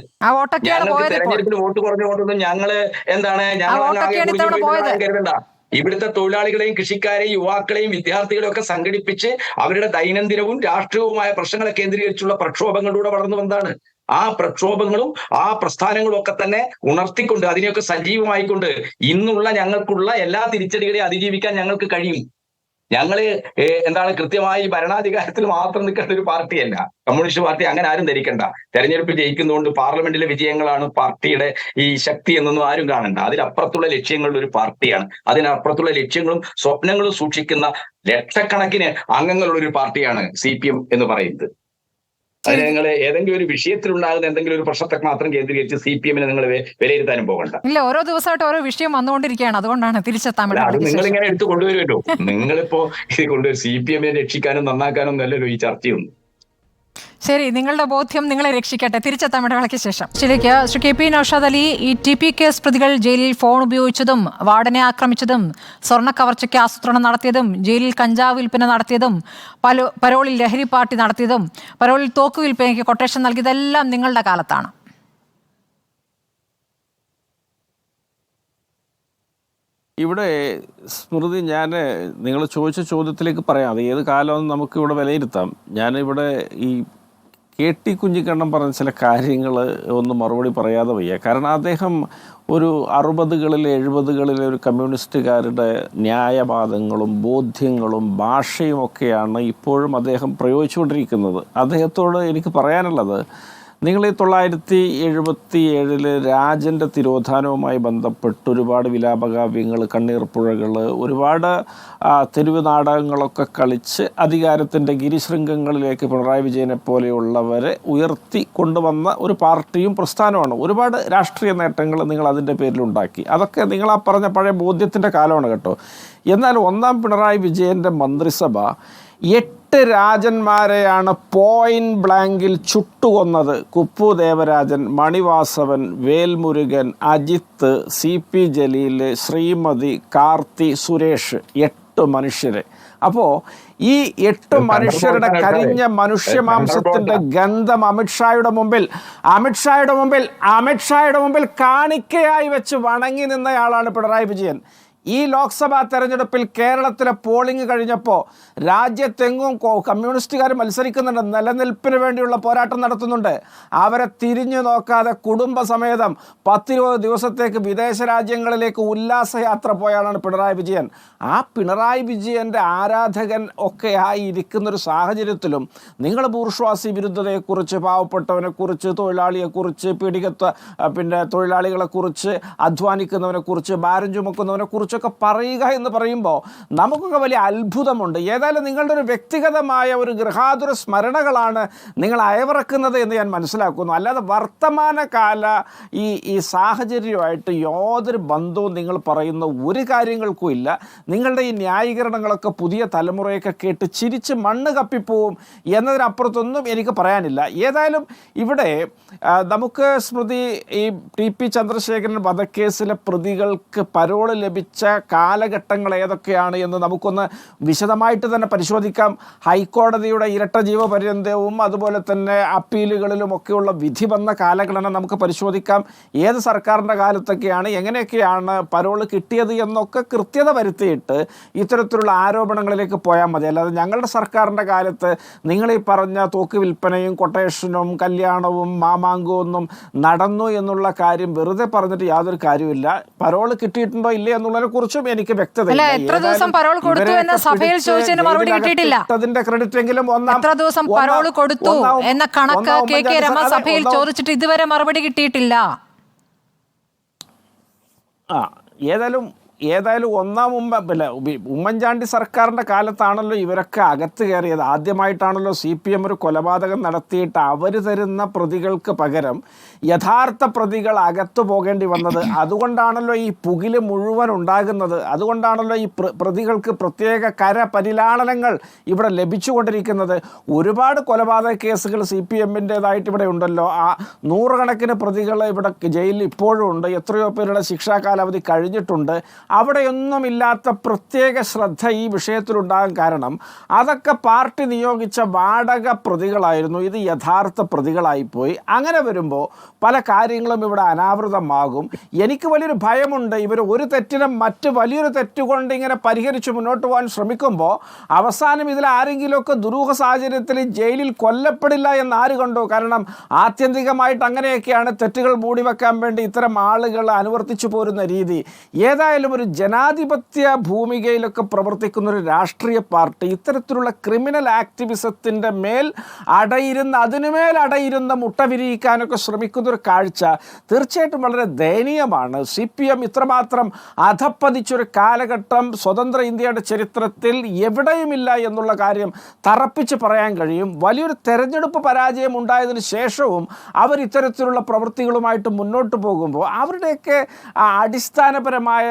തെരഞ്ഞെടുപ്പിൽ വോട്ട് കുറഞ്ഞുകൊണ്ടൊന്നും ഞങ്ങള് കരുതണ്ട. ഇവിടുത്തെ തൊഴിലാളികളെയും കൃഷിക്കാരെയും യുവാക്കളെയും വിദ്യാർത്ഥികളെയും ഒക്കെ സംഘടിപ്പിച്ച് അവരുടെ ദൈനംദിനവും രാഷ്ട്രീയവുമായ പ്രശ്നങ്ങളെ കേന്ദ്രീകരിച്ചുള്ള പ്രക്ഷോഭങ്ങളിലൂടെ വളർന്നു വന്നതാണ്. ആ പ്രക്ഷോഭങ്ങളും ആ പ്രസ്ഥാനങ്ങളും ഒക്കെ തന്നെ ഉണർത്തിക്കൊണ്ട് അതിനെയൊക്കെ സജീവമായിക്കൊണ്ട് ഇന്നുള്ള ഞങ്ങൾക്കുള്ള എല്ലാ തിരിച്ചടികളെയും അതിജീവിക്കാൻ ഞങ്ങൾക്ക് കഴിയും. ഞങ്ങള് കൃത്യമായി ഭരണാധികാരത്തിൽ മാത്രം നിൽക്കേണ്ട ഒരു പാർട്ടിയല്ല കമ്മ്യൂണിസ്റ്റ് പാർട്ടി. അങ്ങനെ ആരും ധരിക്കണ്ട. തെരഞ്ഞെടുപ്പിൽ ജയിക്കുന്നതുകൊണ്ട് പാർലമെന്റിലെ വിജയങ്ങളാണ് പാർട്ടിയുടെ ഈ ശക്തി എന്നൊന്നും ആരും കാണണ്ട. അതിനപ്പുറത്തുള്ള ലക്ഷ്യങ്ങളുടെ ഒരു പാർട്ടിയാണ്. അതിനപ്പുറത്തുള്ള ലക്ഷ്യങ്ങളും സ്വപ്നങ്ങളും സൂക്ഷിക്കുന്ന ലക്ഷക്കണക്കിന് അംഗങ്ങളുള്ള ഒരു പാർട്ടിയാണ് CPM എന്ന് പറയുന്നത്. അതിന് നിങ്ങൾ ഏതെങ്കിലും ഒരു വിഷയത്തിലുണ്ടാകുന്ന എന്തെങ്കിലും ഒരു പ്രശ്നത്തെ മാത്രം കേന്ദ്രീകരിച്ച് CPM നിങ്ങൾ വിലയിരുത്താനും പോകണ്ട. ഇല്ല, ഓരോ ദിവസമായിട്ട് ഓരോ വിഷയം വന്നുകൊണ്ടിരിക്കുകയാണ്. അതുകൊണ്ടാണ് തിരിച്ചെത്താൻ അത് നിങ്ങൾ ഇങ്ങനെ എടുത്ത് കൊണ്ടുവരുമല്ലോ. നിങ്ങളിപ്പോ ഇത് കൊണ്ടുവരും CPM രക്ഷിക്കാനും നന്നാക്കാനും നല്ലല്ലോ ഈ ചർച്ചയൊന്നും. ശരി, നിങ്ങളുടെ ബോധ്യം നിങ്ങളെ രക്ഷിക്കട്ടെ. തിരിച്ചെത്താൻ ഇടവേളയ്ക്ക് ശേഷം ശ്രീ KP നൗഷാദ് അലി, ഈ TP കേസ് പ്രതികൾ ജയിലിൽ ഫോൺ ഉപയോഗിച്ചതും വാർഡനെ ആക്രമിച്ചതും സ്വർണ്ണ കവർച്ചയ്ക്ക് ആസൂത്രണം നടത്തിയതും ജയിലിൽ കഞ്ചാവ് വിൽപ്പന നടത്തിയതും പരോളിൽ ലഹരി പാർട്ടി നടത്തിയതും പരോളിൽ തോക്ക് വിൽപ്പനയ്ക്ക് കൊട്ടേഷൻ നൽകിയതെല്ലാം നിങ്ങളുടെ കാലത്താണ്. ഇവിടെ സ്മൃതി, ഞാൻ നിങ്ങൾ ചോദിച്ച ചോദ്യത്തിലേക്ക് പറയാം. അത് ഏത് കാലമെന്ന് നമുക്കിവിടെ വിലയിരുത്താം. ഞാനിവിടെ ഈ KT കുഞ്ഞിക്കണ്ണൻ പറഞ്ഞ ചില കാര്യങ്ങൾ ഒന്നും മറുപടി പറയാതെ വയ്യ. കാരണം അദ്ദേഹം ഒരു 60കളിലെ 70കളിലെ ഒരു കമ്മ്യൂണിസ്റ്റുകാരുടെ ന്യായവാദങ്ങളും ബോധ്യങ്ങളും ഭാഷയും ഒക്കെയാണ് ഇപ്പോഴും അദ്ദേഹം പ്രയോഗിച്ചുകൊണ്ടിരിക്കുന്നത്. അദ്ദേഹത്തോട് എനിക്ക് പറയാനുള്ളത്, നിങ്ങൾ ഈ 1977 രാജൻ്റെ തിരോധാനവുമായി ബന്ധപ്പെട്ട് ഒരുപാട് വിലാപകാവ്യങ്ങൾ, കണ്ണീർപ്പുഴകൾ, ഒരുപാട് തെരുവ് നാടകങ്ങളൊക്കെ കളിച്ച് അധികാരത്തിൻ്റെ ഗിരിശൃംഗങ്ങളിലേക്ക് പിണറായി വിജയനെ പോലെയുള്ളവരെ ഉയർത്തി കൊണ്ടുവന്ന ഒരു പാർട്ടിയും പ്രസ്ഥാനമാണ്. ഒരുപാട് രാഷ്ട്രീയ നേട്ടങ്ങൾ നിങ്ങൾ അതിൻ്റെ പേരിലുണ്ടാക്കി. അതൊക്കെ നിങ്ങൾ ആ പറഞ്ഞ പഴയ ബോധ്യത്തിൻ്റെ കാലമാണ് കേട്ടോ. എന്നാൽ ഒന്നാം പിണറായി വിജയൻ്റെ മന്ത്രിസഭ 8 രാജന്മാരെയാണ് പോയിന്റ് ബ്ലാങ്കിൽ ചുട്ടുകൊന്നത്. കുപ്പു ദേവരാജൻ, മണിവാസവൻ, വേൽമുരുകൻ, അജിത്ത്, CP ജലീൽ, ശ്രീമതി, കാർത്തി, സുരേഷ്, 8 മനുഷ്യരെ. അപ്പോൾ ഈ 8 മനുഷ്യരുടെ കരിഞ്ഞ മനുഷ്യമാംസത്തിൻ്റെ ഗന്ധം അമിത്ഷായുടെ മുമ്പിൽ കാണിക്കയായി വെച്ച് വണങ്ങി നിന്നയാളാണ് പിണറായി വിജയൻ. ഈ ലോക്സഭാ തെരഞ്ഞെടുപ്പിൽ കേരളത്തിലെ പോളിംഗ് കഴിഞ്ഞപ്പോൾ രാജ്യത്തെങ്ങും കമ്മ്യൂണിസ്റ്റുകാർ മത്സരിക്കുന്നുണ്ട്, നിലനിൽപ്പിന് വേണ്ടിയുള്ള പോരാട്ടം നടത്തുന്നുണ്ട്. അവരെ തിരിഞ്ഞു നോക്കാതെ കുടുംബസമേതം 10-20 ദിവസത്തേക്ക് വിദേശ രാജ്യങ്ങളിലേക്ക് ഉല്ലാസയാത്ര പോയാണ് പിണറായി വിജയൻ. ആ പിണറായി വിജയൻ്റെ ആരാധകൻ ഒക്കെ ആയി ഇരിക്കുന്നൊരു സാഹചര്യത്തിലും നിങ്ങൾ ബൂർഷ്വാസി വിരുദ്ധതയെക്കുറിച്ച്, പാവപ്പെട്ടവനെക്കുറിച്ച്, തൊഴിലാളിയെക്കുറിച്ച്, തൊഴിലാളികളെക്കുറിച്ച്, അധ്വാനിക്കുന്നവനെക്കുറിച്ച്, ഭാരം ചുമക്കുന്നവനെക്കുറിച്ച് ഒക്കെ പറയുക എന്ന് പറയുമ്പോൾ നമുക്കൊക്കെ വലിയ അത്ഭുതമുണ്ട്. ഏതായാലും നിങ്ങളുടെ ഒരു വ്യക്തിഗതമായ ഒരു ഗൃഹാതുര സ്മരണകളാണ് നിങ്ങൾ അയവിറക്കുന്നത് എന്ന് ഞാൻ മനസ്സിലാക്കുന്നു. അല്ലാതെ വർത്തമാനകാല ഈ സാഹചര്യമായിട്ട് യാതൊരു ബന്ധവും നിങ്ങൾ പറയുന്ന ഒരു കാര്യങ്ങൾക്കും ഇല്ല. നിങ്ങളുടെ ഈ ന്യായീകരണങ്ങളൊക്കെ പുതിയ തലമുറയൊക്കെ കേട്ട് ചിരിച്ച് മണ്ണ് കപ്പിപ്പോവും എന്നതിനപ്പുറത്തൊന്നും എനിക്ക് പറയാനില്ല. ഏതായാലും ഇവിടെ നമുക്ക് സ്മൃതി, ഈ TP ചന്ദ്രശേഖരൻ വധക്കേസിലെ പ്രതികൾക്ക് പരോള് ലഭിച്ച കാലഘട്ടങ്ങൾ ഏതൊക്കെയാണ് എന്ന് നമുക്കൊന്ന് വിശദമായിട്ട് തന്നെ പരിശോധിക്കാം. ഹൈക്കോടതിയുടെ ഇരട്ട ജീവപര്യന്തവും അതുപോലെ തന്നെ അപ്പീലുകളിലുമൊക്കെയുള്ള വിധി വന്ന കാലഘട്ടം നമുക്ക് പരിശോധിക്കാം. ഏത് സർക്കാരിൻ്റെ കാലത്തൊക്കെയാണ്, എങ്ങനെയൊക്കെയാണ് പരോള് കിട്ടിയത് എന്നൊക്കെ കൃത്യത വരുത്തിയിട്ട് ഇത്തരത്തിലുള്ള ആരോപണങ്ങളിലേക്ക് പോയാൽ മതി. അല്ലാതെ ഞങ്ങളുടെ സർക്കാരിൻ്റെ കാലത്ത് നിങ്ങളീ പറഞ്ഞ തോക്ക് വിൽപ്പനയും കൊട്ടേഷനും കല്യാണവും മാമാങ്കവും ഒന്നും നടന്നു എന്നുള്ള കാര്യം വെറുതെ പറഞ്ഞിട്ട് യാതൊരു കാര്യമില്ല. പരോള് കിട്ടിയിട്ടുണ്ടോ ഇല്ലേ എന്നുള്ളതിനെ കുറിച്ചും എനിക്ക് വ്യക്തതയില്ല. എത്ര ദിവസം പരോൾ കൊടുത്തു എന്ന സഭയിൽ ചോദിച്ചതിന് മറുപടി കിട്ടിയിട്ടില്ല. അതിന്റെ ക്രെഡിറ്റ് എങ്കിലും എത്ര ദിവസം പരോൾ കൊടുത്തു എന്ന കണക്ക് KK രമ സഭയിൽ ചോദിച്ചിട്ട് ഇതുവരെ മറുപടി കിട്ടിയിട്ടില്ല. ഏതായാലും ഉമ്മൻചാണ്ടി സർക്കാരിൻ്റെ കാലത്താണല്ലോ ഇവരൊക്കെ അകത്ത് കയറിയത്. ആദ്യമായിട്ടാണല്ലോ CPM ഒരു കൊലപാതകം നടത്തിയിട്ട് അവർ തരുന്ന പ്രതികൾക്ക് പകരം യഥാർത്ഥ പ്രതികൾ അകത്തു പോകേണ്ടി വന്നത്. അതുകൊണ്ടാണല്ലോ ഈ പുകില് മുഴുവൻ ഉണ്ടാകുന്നത്. അതുകൊണ്ടാണല്ലോ ഈ പ്രതികൾക്ക് പ്രത്യേക കരപരിലാളനങ്ങൾ ഇവിടെ ലഭിച്ചുകൊണ്ടിരിക്കുന്നത്. ഒരുപാട് കൊലപാതക കേസുകൾ CPMൻ്റേതായിട്ട് ഇവിടെ ഉണ്ടല്ലോ. ആ 100 കണക്കിന് പ്രതികൾ ഇവിടെ ജയിലിൽ ഇപ്പോഴും ഉണ്ട്. എത്രയോ പേരുടെ ശിക്ഷാ കാലാവധി കഴിഞ്ഞിട്ടുണ്ട്. അവിടെയൊന്നുമില്ലാത്ത പ്രത്യേക ശ്രദ്ധ ഈ വിഷയത്തിലുണ്ടാകാൻ കാരണം അതൊക്കെ പാർട്ടി നിയോഗിച്ച വാടക പ്രതികളായിരുന്നു, ഇത് യഥാർത്ഥ പ്രതികളായിപ്പോയി. അങ്ങനെ വരുമ്പോൾ പല കാര്യങ്ങളും ഇവിടെ അനാവൃതമാകും. എനിക്ക് വലിയൊരു ഭയമുണ്ട്, ഇവർ ഒരു തെറ്റിനും മറ്റ് വലിയൊരു തെറ്റുകൊണ്ട് ഇങ്ങനെ പരിഹരിച്ച് മുന്നോട്ട് പോകാൻ ശ്രമിക്കുമ്പോൾ അവസാനം ഇതിൽ ആരെങ്കിലുമൊക്കെ ദുരൂഹ സാഹചര്യത്തിൽ ജയിലിൽ കൊല്ലപ്പെടില്ല എന്ന് ആര് കണ്ടു? കാരണം ആത്യന്തികമായിട്ട് അങ്ങനെയൊക്കെയാണ് തെറ്റുകൾ മൂടിവെക്കാൻ വേണ്ടി ഇത്തരം ആളുകൾ അനുവർത്തിച്ചു പോരുന്ന രീതി. ഏതായാലും ഒരു ജനാധിപത്യ ഭൂമികയിലൊക്കെ പ്രവർത്തിക്കുന്ന ഒരു രാഷ്ട്രീയ പാർട്ടി ഇത്തരത്തിലുള്ള ക്രിമിനൽ ആക്ടിവിസത്തിൻ്റെ മേൽ അതിനുമേൽ അടയിരുന്ന മുട്ട വിരിയിക്കാനൊക്കെ ശ്രമിക്കുന്നൊരു കാഴ്ച തീർച്ചയായിട്ടും വളരെ ദയനീയമാണ്. CPM ഇത്രമാത്രം അധപ്പതിച്ചൊരു കാലഘട്ടം സ്വതന്ത്ര ഇന്ത്യയുടെ ചരിത്രത്തിൽ എവിടെയുമില്ല എന്നുള്ള കാര്യം തറപ്പിച്ച് പറയാൻ കഴിയും. വലിയൊരു തെരഞ്ഞെടുപ്പ് പരാജയം ഉണ്ടായതിനു ശേഷവും അവർ ഇത്തരത്തിലുള്ള പ്രവൃത്തികളുമായിട്ട് മുന്നോട്ട് പോകുമ്പോൾ അവരുടെയൊക്കെ അടിസ്ഥാനപരമായ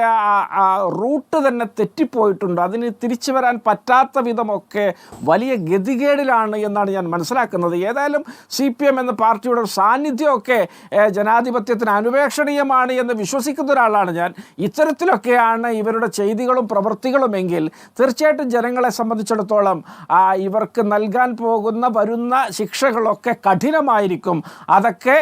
റൂട്ട് തന്നെ തെറ്റിപ്പോയിട്ടുണ്ട്. അതിന് തിരിച്ചു വരാൻ പറ്റാത്ത വിധമൊക്കെ വലിയ ഗതികേടിലാണ് എന്നാണ് ഞാൻ മനസ്സിലാക്കുന്നത്. ഏതായാലും CPM എന്ന പാർട്ടിയുടെ സാന്നിധ്യമൊക്കെ ജനാധിപത്യത്തിന് അനുപേക്ഷണീയമാണ് എന്ന് വിശ്വസിക്കുന്ന ഒരാളാണ് ഞാൻ. ഇത്തരത്തിലൊക്കെയാണ് ഇവരുടെ ചെയ്തികളും പ്രവൃത്തികളുമെങ്കിൽ തീർച്ചയായിട്ടും ജനങ്ങളെ സംബന്ധിച്ചിടത്തോളം ഇവർക്ക് നൽകാൻ വരുന്ന ശിക്ഷകളൊക്കെ കഠിനമായിരിക്കും. അതൊക്കെ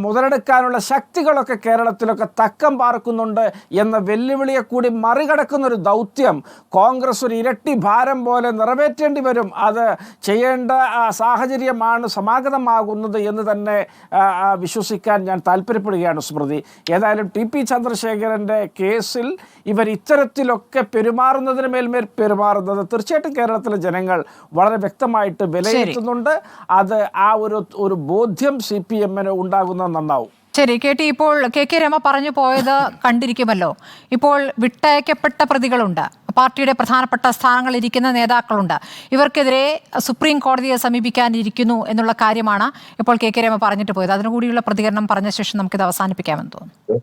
മുതലെടുക്കാനുള്ള ശക്തികളൊക്കെ കേരളത്തിലൊക്കെ തക്കം പാർക്കുന്നുണ്ട് എന്ന വെല്ലുവിളിയെ കൂടി മറികടക്കുന്നൊരു ദൗത്യം കോൺഗ്രസ് ഒരു ഇരട്ടി ഭാരം പോലെ നിറവേറ്റേണ്ടി വരും. അത് ചെയ്യേണ്ട സാഹചര്യമാണ് സമാഗതമാകുന്നത് എന്ന് തന്നെ വിശ്വസിക്കാൻ ഞാൻ താല്പര്യപ്പെടുകയാണ് സ്മൃതി. ഏതായാലും TP ചന്ദ്രശേഖരൻ്റെ കേസിൽ ഇവർ ഇത്തരത്തിലൊക്കെ പെരുമാറുന്നതിന് മേൽമേൽ പെരുമാറുന്നത് തീർച്ചയായിട്ടും കേരളത്തിലെ ജനങ്ങൾ വളരെ വ്യക്തമായിട്ട് വിലയിരുത്തുന്നുണ്ട്. അത് ഒരു ബോധ്യം CPM-ന് ഉണ്ടാകുന്നത് നന്നാവും. ശരി, KT, ഇപ്പോൾ KK രമ പറഞ്ഞു പോയത് കണ്ടിരിക്കുമല്ലോ. ഇപ്പോൾ വിട്ടയക്കപ്പെട്ട പ്രതികളുണ്ട്, പാർട്ടിയുടെ പ്രധാനപ്പെട്ട സ്ഥാനങ്ങളിരിക്കുന്ന നേതാക്കളുണ്ട്. ഇവർക്കെതിരെ സുപ്രീം കോടതിയെ സമീപിക്കാനിരിക്കുന്നു എന്നുള്ള കാര്യമാണ് ഇപ്പോൾ KK രമ പറഞ്ഞിട്ട് പോയത്. അതിനുകൂടിയുള്ള പ്രതികരണം പറഞ്ഞ ശേഷം നമുക്കിത് അവസാനിപ്പിക്കാമെന്ന് തോന്നുന്നു.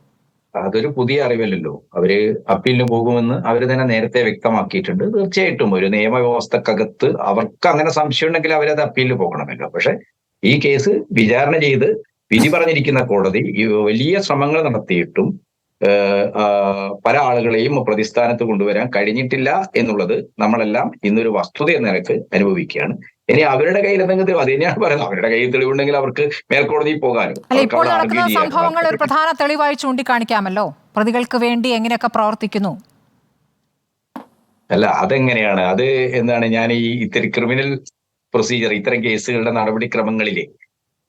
അതൊരു പുതിയ അറിവല്ലല്ലോ. അവര് അപ്പീലിന് പോകുമെന്ന് അവർ തന്നെ നേരത്തെ വ്യക്തമാക്കിയിട്ടുണ്ട്. തീർച്ചയായിട്ടും ഒരു നിയമവ്യവസ്ഥക്കകത്ത് അവർക്ക് അങ്ങനെ സംശയം ഉണ്ടെങ്കിൽ അവരത് അപ്പീലിന് പോകണമല്ലോ. പക്ഷെ ഈ കേസ് വിചാരണ ചെയ്ത് വിധി പറഞ്ഞിരിക്കുന്ന കോടതി വലിയ ശ്രമങ്ങൾ നടത്തിയിട്ടും പല ആളുകളെയും പ്രതിസ്ഥാനത്ത് കൊണ്ടുവരാൻ കഴിഞ്ഞിട്ടില്ല എന്നുള്ളത് നമ്മളെല്ലാം ഇന്നൊരു വസ്തുത എന്ന നിലക്ക് അനുഭവിക്കുകയാണ്. ഇനി അവരുടെ കയ്യിൽ എന്തെങ്കിലും അത് തന്നെയാണ് പറയുന്നത്. അവരുടെ കയ്യിൽ തെളിവുണ്ടെങ്കിൽ അവർക്ക് മേൽക്കോടതിയിൽ പോകാനും. ഇപ്പോൾ നടക്കുന്ന സംഭവങ്ങൾ ഒരു പ്രധാന തെളിവായി ചൂണ്ടിക്കാണിക്കാമല്ലോ. പ്രതികൾക്ക് വേണ്ടി എങ്ങനെയൊക്കെ പ്രവർത്തിക്കുന്നു. അല്ല, അതെങ്ങനെയാണ്? അത് എന്താണ്, ഞാൻ ഇത്തരം ക്രിമിനൽ പ്രൊസീജിയർ, ഇത്തരം കേസുകളുടെ നടപടിക്രമങ്ങളിലെ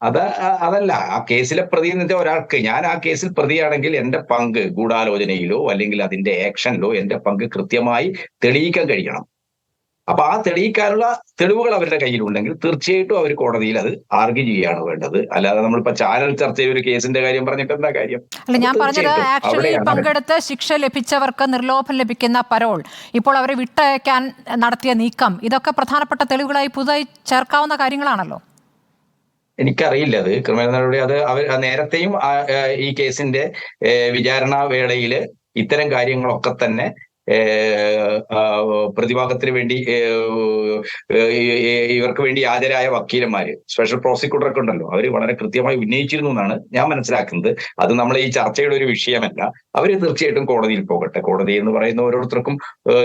അതല്ല. ആ കേസിലെ പ്രതി എന്ന് ഒരാൾക്ക്, ഞാൻ ആ കേസിൽ പ്രതിയാണെങ്കിൽ എന്റെ പങ്ക് ഗൂഢാലോചനയിലോ അല്ലെങ്കിൽ അതിന്റെ ആക്ഷനിലോ എന്റെ പങ്ക് കൃത്യമായി തെളിയിക്കാൻ കഴിയണം. അപ്പൊ ആ തെളിയിക്കാനുള്ള തെളിവുകൾ അവരുടെ കയ്യിലുണ്ടെങ്കിൽ തീർച്ചയായിട്ടും അവർ കോടതിയിൽ അത് ആർഗ്യൂ ചെയ്യുകയാണ് വേണ്ടത്. അല്ലാതെ നമ്മളിപ്പോ ചാനൽ ചർച്ച ചെയ്ത ഒരു കേസിന്റെ കാര്യം പറഞ്ഞിട്ട് എന്താ കാര്യം? അല്ല, ഞാൻ പറഞ്ഞത് ആക്ച്വലി പങ്കെടുത്ത് ശിക്ഷ ലഭിച്ചവർക്ക് നിർലോഭം ലഭിക്കുന്ന പരോൾ, ഇപ്പോൾ അവരെ വിട്ടയക്കാൻ നടത്തിയ നീക്കം, ഇതൊക്കെ പ്രധാനപ്പെട്ട തെളിവുകളായി പുതുതായി ചേർക്കാവുന്ന കാര്യങ്ങളാണല്ലോ. എനിക്കറിയില്ല അത് ക്രിമിനൽ നടപടി. അത് അവർ നേരത്തെയും ഈ കേസിന്റെ വിചാരണ വേളയില് ഇത്തരം കാര്യങ്ങളൊക്കെ തന്നെ പ്രതിഭാഗത്തിന് വേണ്ടി ഇവർക്ക് വേണ്ടി ഹാജരായ വക്കീലന്മാര്, സ്പെഷ്യൽ പ്രോസിക്യൂട്ടറൊക്കെ ഉണ്ടല്ലോ, അവർ വളരെ കൃത്യമായി ഉന്നയിച്ചിരുന്നു എന്നാണ് ഞാൻ മനസ്സിലാക്കുന്നത്. അത് നമ്മൾ ഈ ചർച്ചയുടെ ഒരു വിഷയമല്ല. അവര് തീർച്ചയായിട്ടും കോടതിയിൽ പോകട്ടെ. കോടതി എന്ന് പറയുന്ന ഓരോരുത്തർക്കും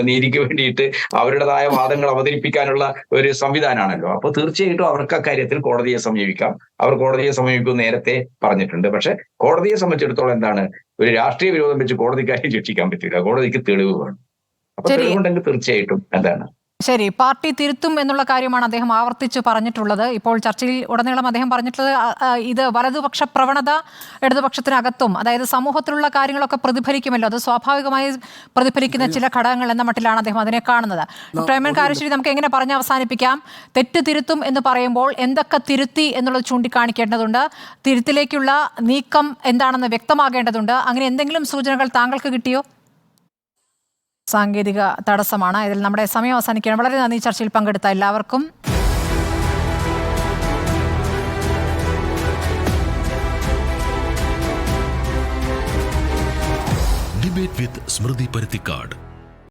നീതിക്ക് വേണ്ടിയിട്ട് അവരുടേതായ വാദങ്ങൾ അവതരിപ്പിക്കാനുള്ള ഒരു സംവിധാനമാണല്ലോ. അപ്പൊ തീർച്ചയായിട്ടും അവർക്ക് അക്കാര്യത്തിൽ കോടതിയെ സമീപിക്കാം. അവർ കോടതിയെ സമീപിക്കും നേരത്തെ പറഞ്ഞിട്ടുണ്ട്. പക്ഷെ കോടതിയെ സംബന്ധിച്ചിടത്തോളം എന്താണ്, ഒരു രാഷ്ട്രീയ വിരോധം വെച്ച് കോടതിക്കാരെ രക്ഷിക്കാൻ പറ്റില്ല. കോടതിക്ക് തെളിവ് വേണം. അപ്പൊ തെളിവുണ്ടെങ്കിൽ തീർച്ചയായിട്ടും എന്താണ്. ശരി, പാർട്ടി തിരുത്തും എന്നുള്ള കാര്യമാണ് അദ്ദേഹം ആവർത്തിച്ച് പറഞ്ഞിട്ടുള്ളത്. ഇപ്പോൾ ചർച്ചയിൽ ഉടനീളം അദ്ദേഹം പറഞ്ഞിട്ടുള്ളത് ഇത് വലതുപക്ഷ പ്രവണത ഇടതുപക്ഷത്തിനകത്തും, അതായത് സമൂഹത്തിലുള്ള കാര്യങ്ങളൊക്കെ പ്രതിഫലിക്കുമല്ലോ, അത് സ്വാഭാവികമായി പ്രതിഫലിക്കുന്ന ചില ഘടകങ്ങൾ എന്ന മട്ടിലാണ് അദ്ദേഹം അതിനെ കാണുന്നത്. പ്രേമൻ കാരശ്ശേരി, നമുക്ക് എങ്ങനെ പറഞ്ഞ് അവസാനിപ്പിക്കാം? തെറ്റ് തിരുത്തും എന്ന് പറയുമ്പോൾ എന്തൊക്കെ തിരുത്തി എന്നുള്ളത് ചൂണ്ടിക്കാണിക്കേണ്ടതുണ്ട്. തിരുത്തിലേക്കുള്ള നീക്കം എന്താണെന്ന് വ്യക്തമാകേണ്ടതുണ്ട്. അങ്ങനെ എന്തെങ്കിലും സൂചനകൾ താങ്കൾക്ക് കിട്ടിയോ? സാങ്കേതിക തടസ്സമാണ്. ഇതിൽ നമ്മുടെ സമയം അവസാനിക്കുകയാണ്. വളരെ നന്ദി ചർച്ചയിൽ പങ്കെടുത്ത എല്ലാവർക്കും. ഡിബേറ്റ് വിത്ത് സ്മൃതി പരുത്തിക്കാട്.